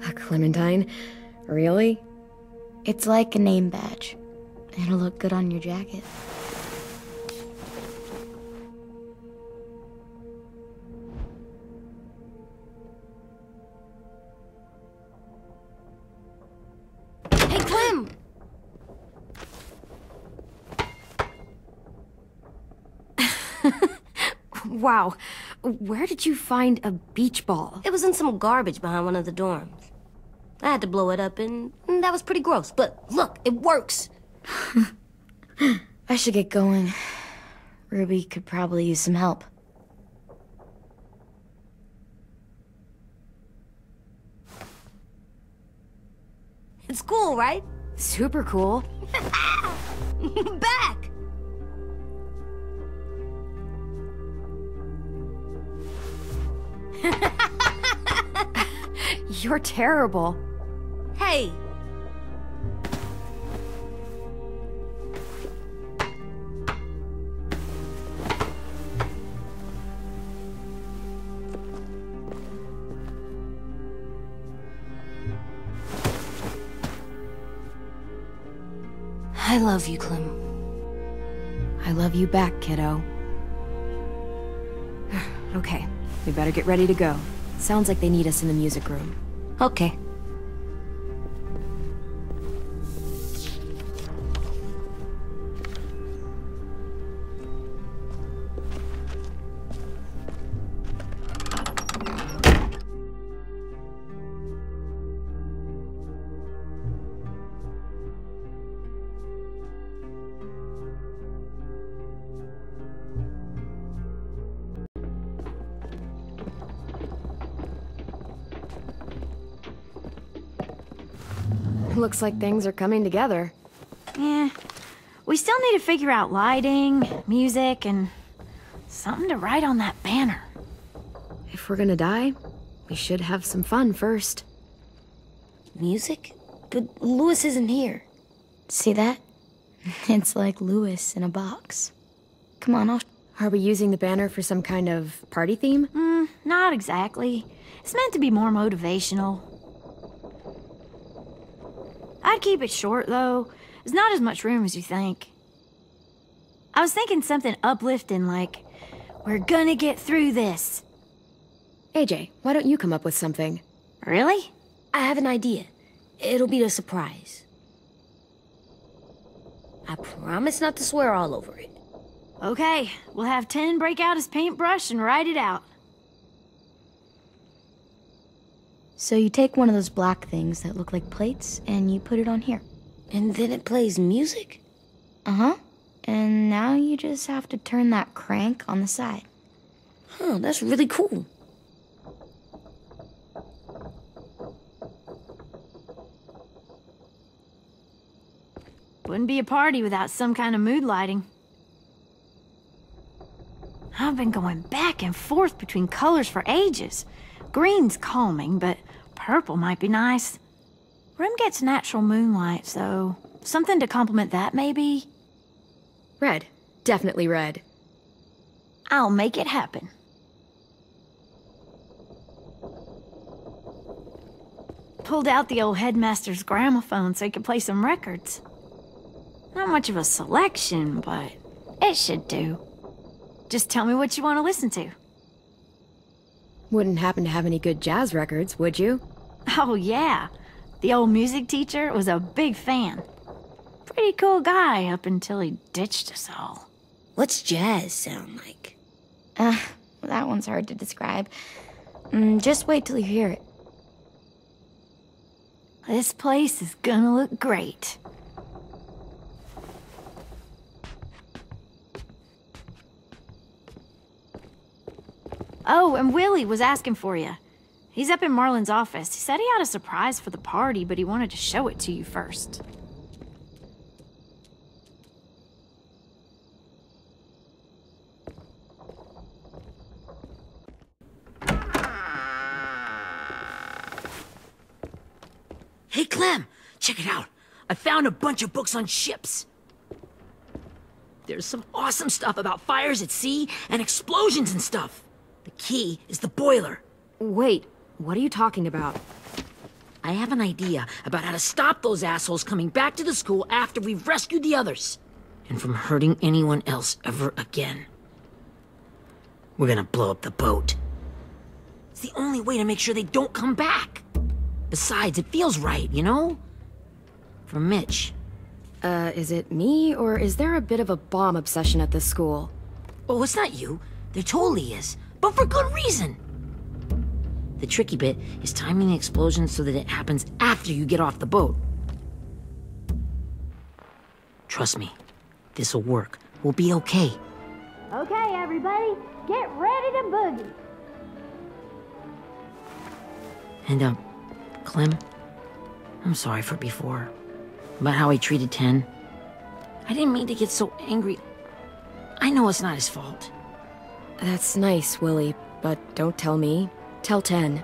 A Clementine? Really? It's like a name badge. It'll look good on your jacket. Hey, Clem! Wow. Where did you find a beach ball? It was in some garbage behind one of the dorms. I had to blow it up, and that was pretty gross. But look, it works. I should get going. Ruby could probably use some help. It's cool, right? Super cool. Back! You're terrible. Hey! I love you, Clem. I love you back, kiddo. Okay, we better get ready to go. Sounds like they need us in the music room. Okay. Looks like things are coming together. Yeah. We still need to figure out lighting, music, and something to write on that banner. If we're gonna die, we should have some fun first. Music? But Louis isn't here. See that? It's like Louis in a box. Come on, Are we using the banner for some kind of party theme? Not exactly. It's meant to be more motivational. I'd keep it short, though. There's not as much room as you think. I was thinking something uplifting like, we're gonna get through this. AJ, why don't you come up with something? Really? I have an idea. It'll be a surprise. I promise not to swear all over it. Okay, we'll have 10 break out his paintbrush and write it out. So you take one of those black things that look like plates, and you put it on here. And then it plays music? Uh-huh. And now you just have to turn that crank on the side. Huh, that's really cool. Wouldn't be a party without some kind of mood lighting. I've been going back and forth between colors for ages. Green's calming, but purple might be nice. Room gets natural moonlight, so something to complement that, maybe? Red. Definitely red. I'll make it happen. Pulled out the old headmaster's gramophone so he could play some records. Not much of a selection, but it should do. Just tell me what you want to listen to. Wouldn't happen to have any good jazz records, would you? Oh, yeah. The old music teacher was a big fan. Pretty cool guy up until he ditched us all. What's jazz sound like? That one's hard to describe. Just wait till you hear it. This place is gonna look great. Oh, and Willie was asking for you. He's up in Marlin's office. He said he had a surprise for the party, but he wanted to show it to you first. Hey, Clem, check it out. I found a bunch of books on ships. There's some awesome stuff about fires at sea and explosions and stuff. The key is the boiler. Wait, what are you talking about? I have an idea about how to stop those assholes coming back to the school after we've rescued the others. And from hurting anyone else ever again. We're gonna blow up the boat. It's the only way to make sure they don't come back. Besides, it feels right, you know? For Mitch. Is it me, or is there a bit of a bomb obsession at this school? Oh, it's not you. There totally is. But for good reason. The tricky bit is timing the explosion so that it happens after you get off the boat. Trust me, this'll work. We'll be okay. Okay, everybody, get ready to boogie. And, Clem, I'm sorry for before. About how he treated Ten. I didn't mean to get so angry. I know it's not his fault. That's nice, Willie, but don't tell me. Tell 10.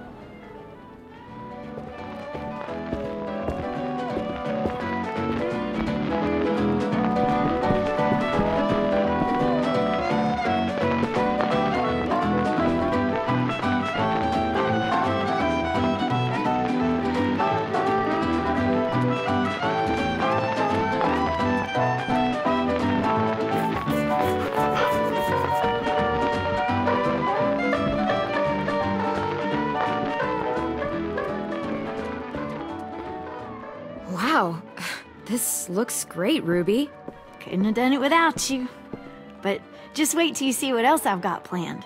Wow, this looks great, Ruby. Couldn't have done it without you. But just wait till you see what else I've got planned.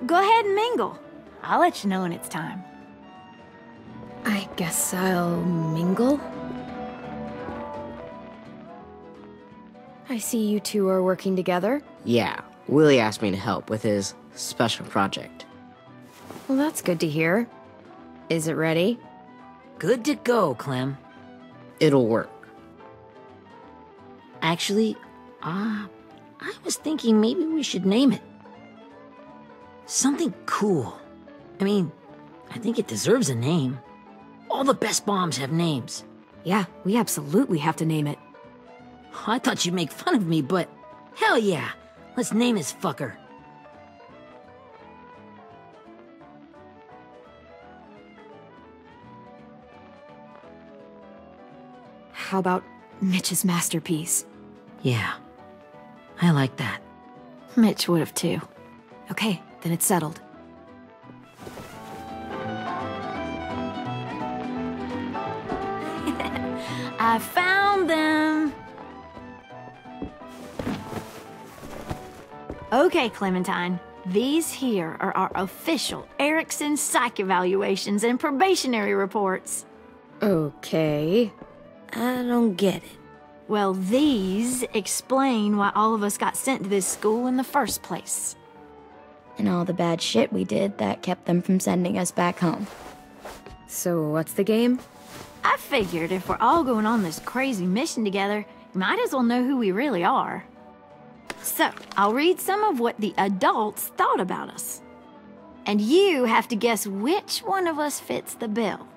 Go ahead and mingle. I'll let you know when it's time. I guess I'll mingle? I see you two are working together. Yeah, Willie asked me to help with his special project. Well, that's good to hear. Is it ready? Good to go, Clem. It'll work. Actually, I was thinking maybe we should name it. Something cool. I mean, I think it deserves a name. All the best bombs have names. Yeah, we absolutely have to name it. I thought you'd make fun of me, but hell yeah. Let's name this fucker. How about Mitch's masterpiece? Yeah, I like that. Mitch would have too. Okay, then it's settled. I found them! Okay, Clementine. These here are our official Erickson psych evaluations and probationary reports. Okay. I don't get it. Well, these explain why all of us got sent to this school in the first place. And all the bad shit we did that kept them from sending us back home. So what's the game? I figured if we're all going on this crazy mission together, we might as well know who we really are. So, I'll read some of what the adults thought about us. And you have to guess which one of us fits the bill.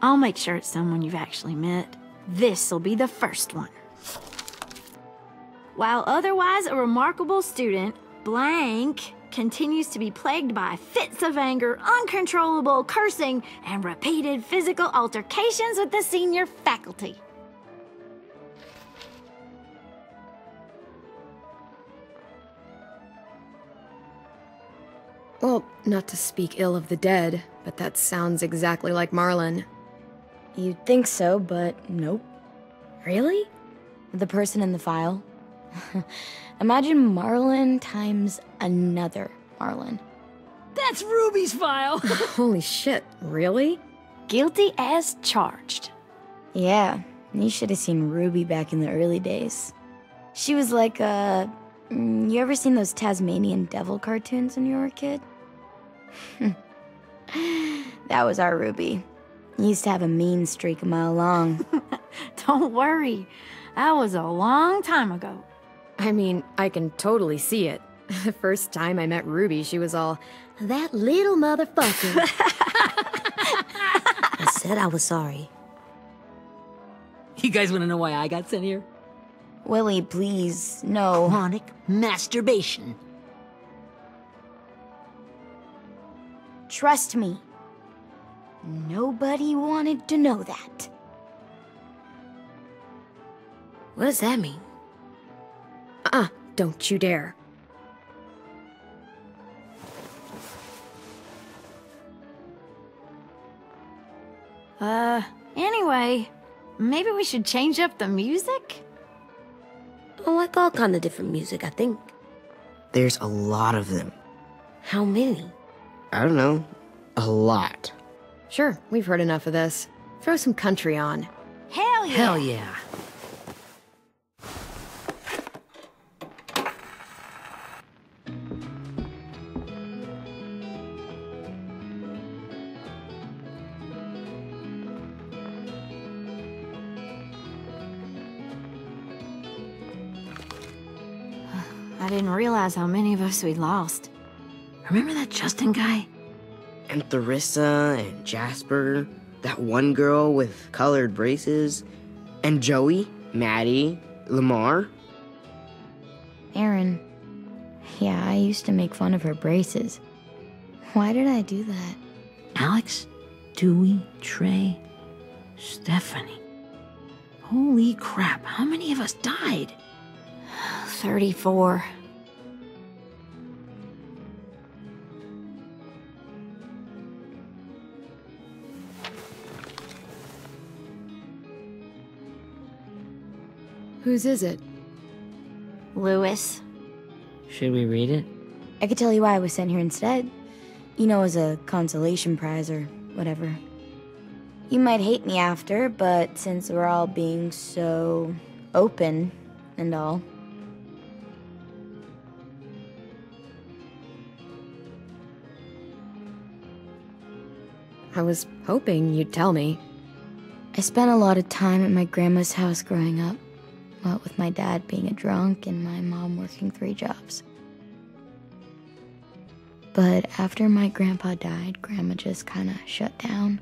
I'll make sure it's someone you've actually met. This'll be the first one. While otherwise a remarkable student, blank continues to be plagued by fits of anger, uncontrollable cursing, and repeated physical altercations with the senior faculty. Well, not to speak ill of the dead, but that sounds exactly like Marlon. You'd think so, but nope. Really? The person in the file. Imagine Marlon times another Marlon. That's Ruby's file. Holy shit, really? Guilty as charged. Yeah, you should have seen Ruby back in the early days. She was like you ever seen those Tasmanian devil cartoons when you were a kid? That was our Ruby. He used to have a mean streak a mile long. Don't worry, that was a long time ago. I mean, I can totally see it. The first time I met Ruby, she was all, "That little motherfucker." I said I was sorry. You guys want to know why I got sent here? Willie, please, no. Chronic masturbation. Trust me. Nobody wanted to know that. What does that mean? Don't you dare. Anyway, maybe we should change up the music? I like all kind of different music, I think. There's a lot of them. How many? I don't know. A lot. Sure, we've heard enough of this. Throw some country on. Hell yeah! Hell yeah. I didn't realize how many of us we'd lost. Remember that Justin guy? And Theresa and Jasper, that one girl with colored braces, and Joey, Maddie, Lamar. Aaron. Yeah, I used to make fun of her braces. Why did I do that? Alex, Dewey, Trey, Stephanie. Holy crap, how many of us died? 34. Whose is it? Lewis. Should we read it? I could tell you why I was sent here instead. You know, as a consolation prize or whatever. You might hate me after, but since we're all being so open and all. I was hoping you'd tell me. I spent a lot of time at my grandma's house growing up. What with my dad being a drunk and my mom working 3 jobs. But after my grandpa died, Grandma just kinda shut down.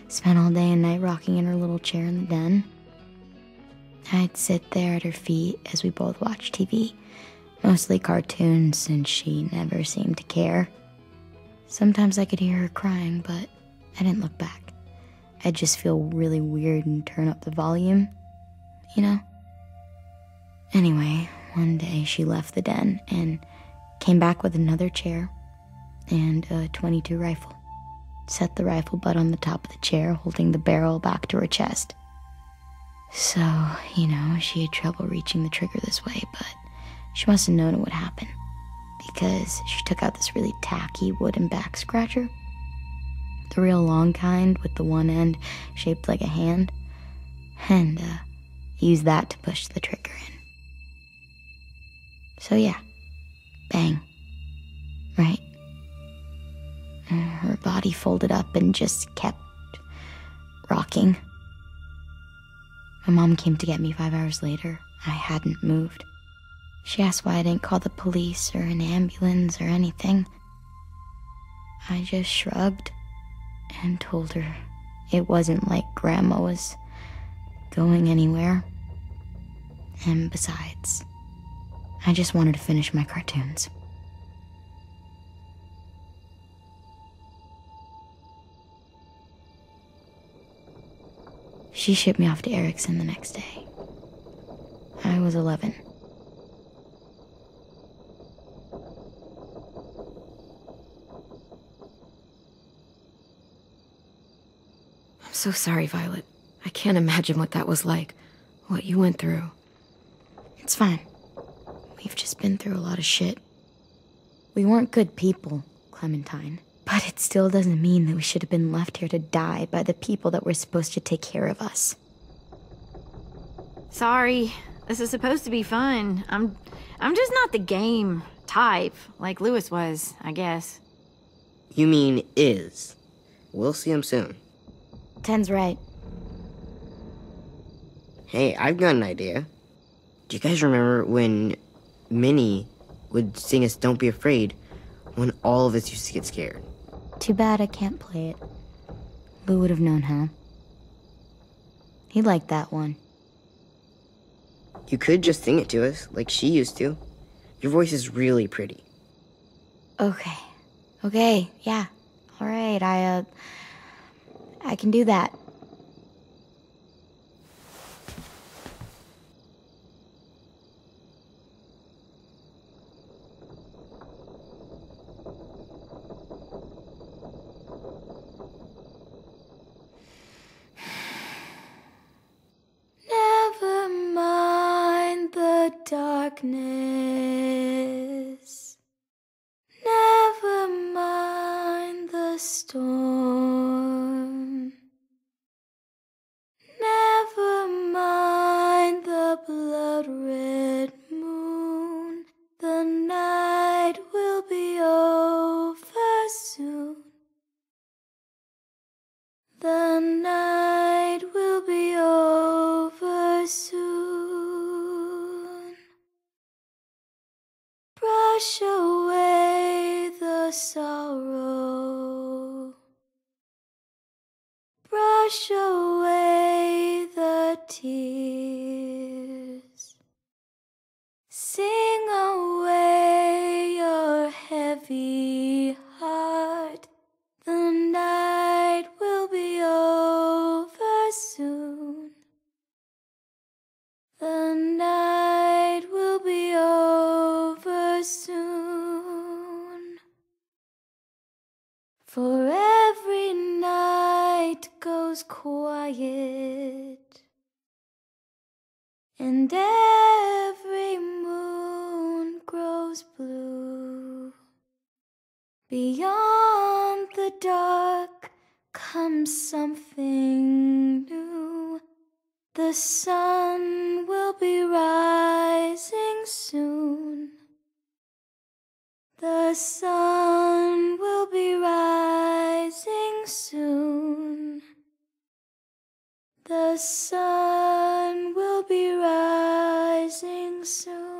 Spent all day and night rocking in her little chair in the den. I'd sit there at her feet as we both watched TV. Mostly cartoons, since she never seemed to care. Sometimes I could hear her crying, but I didn't look back. I'd just feel really weird and turn up the volume. You know? Anyway, one day she left the den and came back with another chair and a .22 rifle. Set the rifle butt on the top of the chair, holding the barrel back to her chest. So, you know, she had trouble reaching the trigger this way, but she must have known it would happen, because she took out this really tacky wooden back scratcher. The real long kind with the one end shaped like a hand, and used that to push the trigger in. So yeah, bang, right? Her body folded up and just kept rocking. My mom came to get me 5 hours later. I hadn't moved. She asked why I didn't call the police or an ambulance or anything. I just shrugged and told her it wasn't like Grandma was going anywhere. And besides, I just wanted to finish my cartoons. She shipped me off to Erickson the next day. I was 11. I'm so sorry, Violet. I can't imagine what that was like, what you went through. It's fine. We've just been through a lot of shit. We weren't good people, Clementine. But it still doesn't mean that we should have been left here to die by the people that were supposed to take care of us. Sorry. This is supposed to be fun. I'm just not the game type, like Lewis was, I guess. You mean is. We'll see him soon. Ten's right. Hey, I've got an idea. Do you guys remember when Minnie would sing us Don't Be Afraid when all of us used to get scared? Too bad I can't play it. Lou would have known how. He liked that one. You could just sing it to us, like she used to. Your voice is really pretty. Okay, yeah. Alright, I can do that. Never mind the darkness. Never mind the storm. Never mind the blood-red moon. The night will be over soon. The night will be over soon. Brush away the sorrow. Brush away the tears. Sing away your heavy heart. The night will be over soon. The night will be over soon. For every night goes quiet, and every moon grows blue. Beyond the dark comes something new. The sun will be rising soon. The sun will be rising soon. The sun will be rising soon.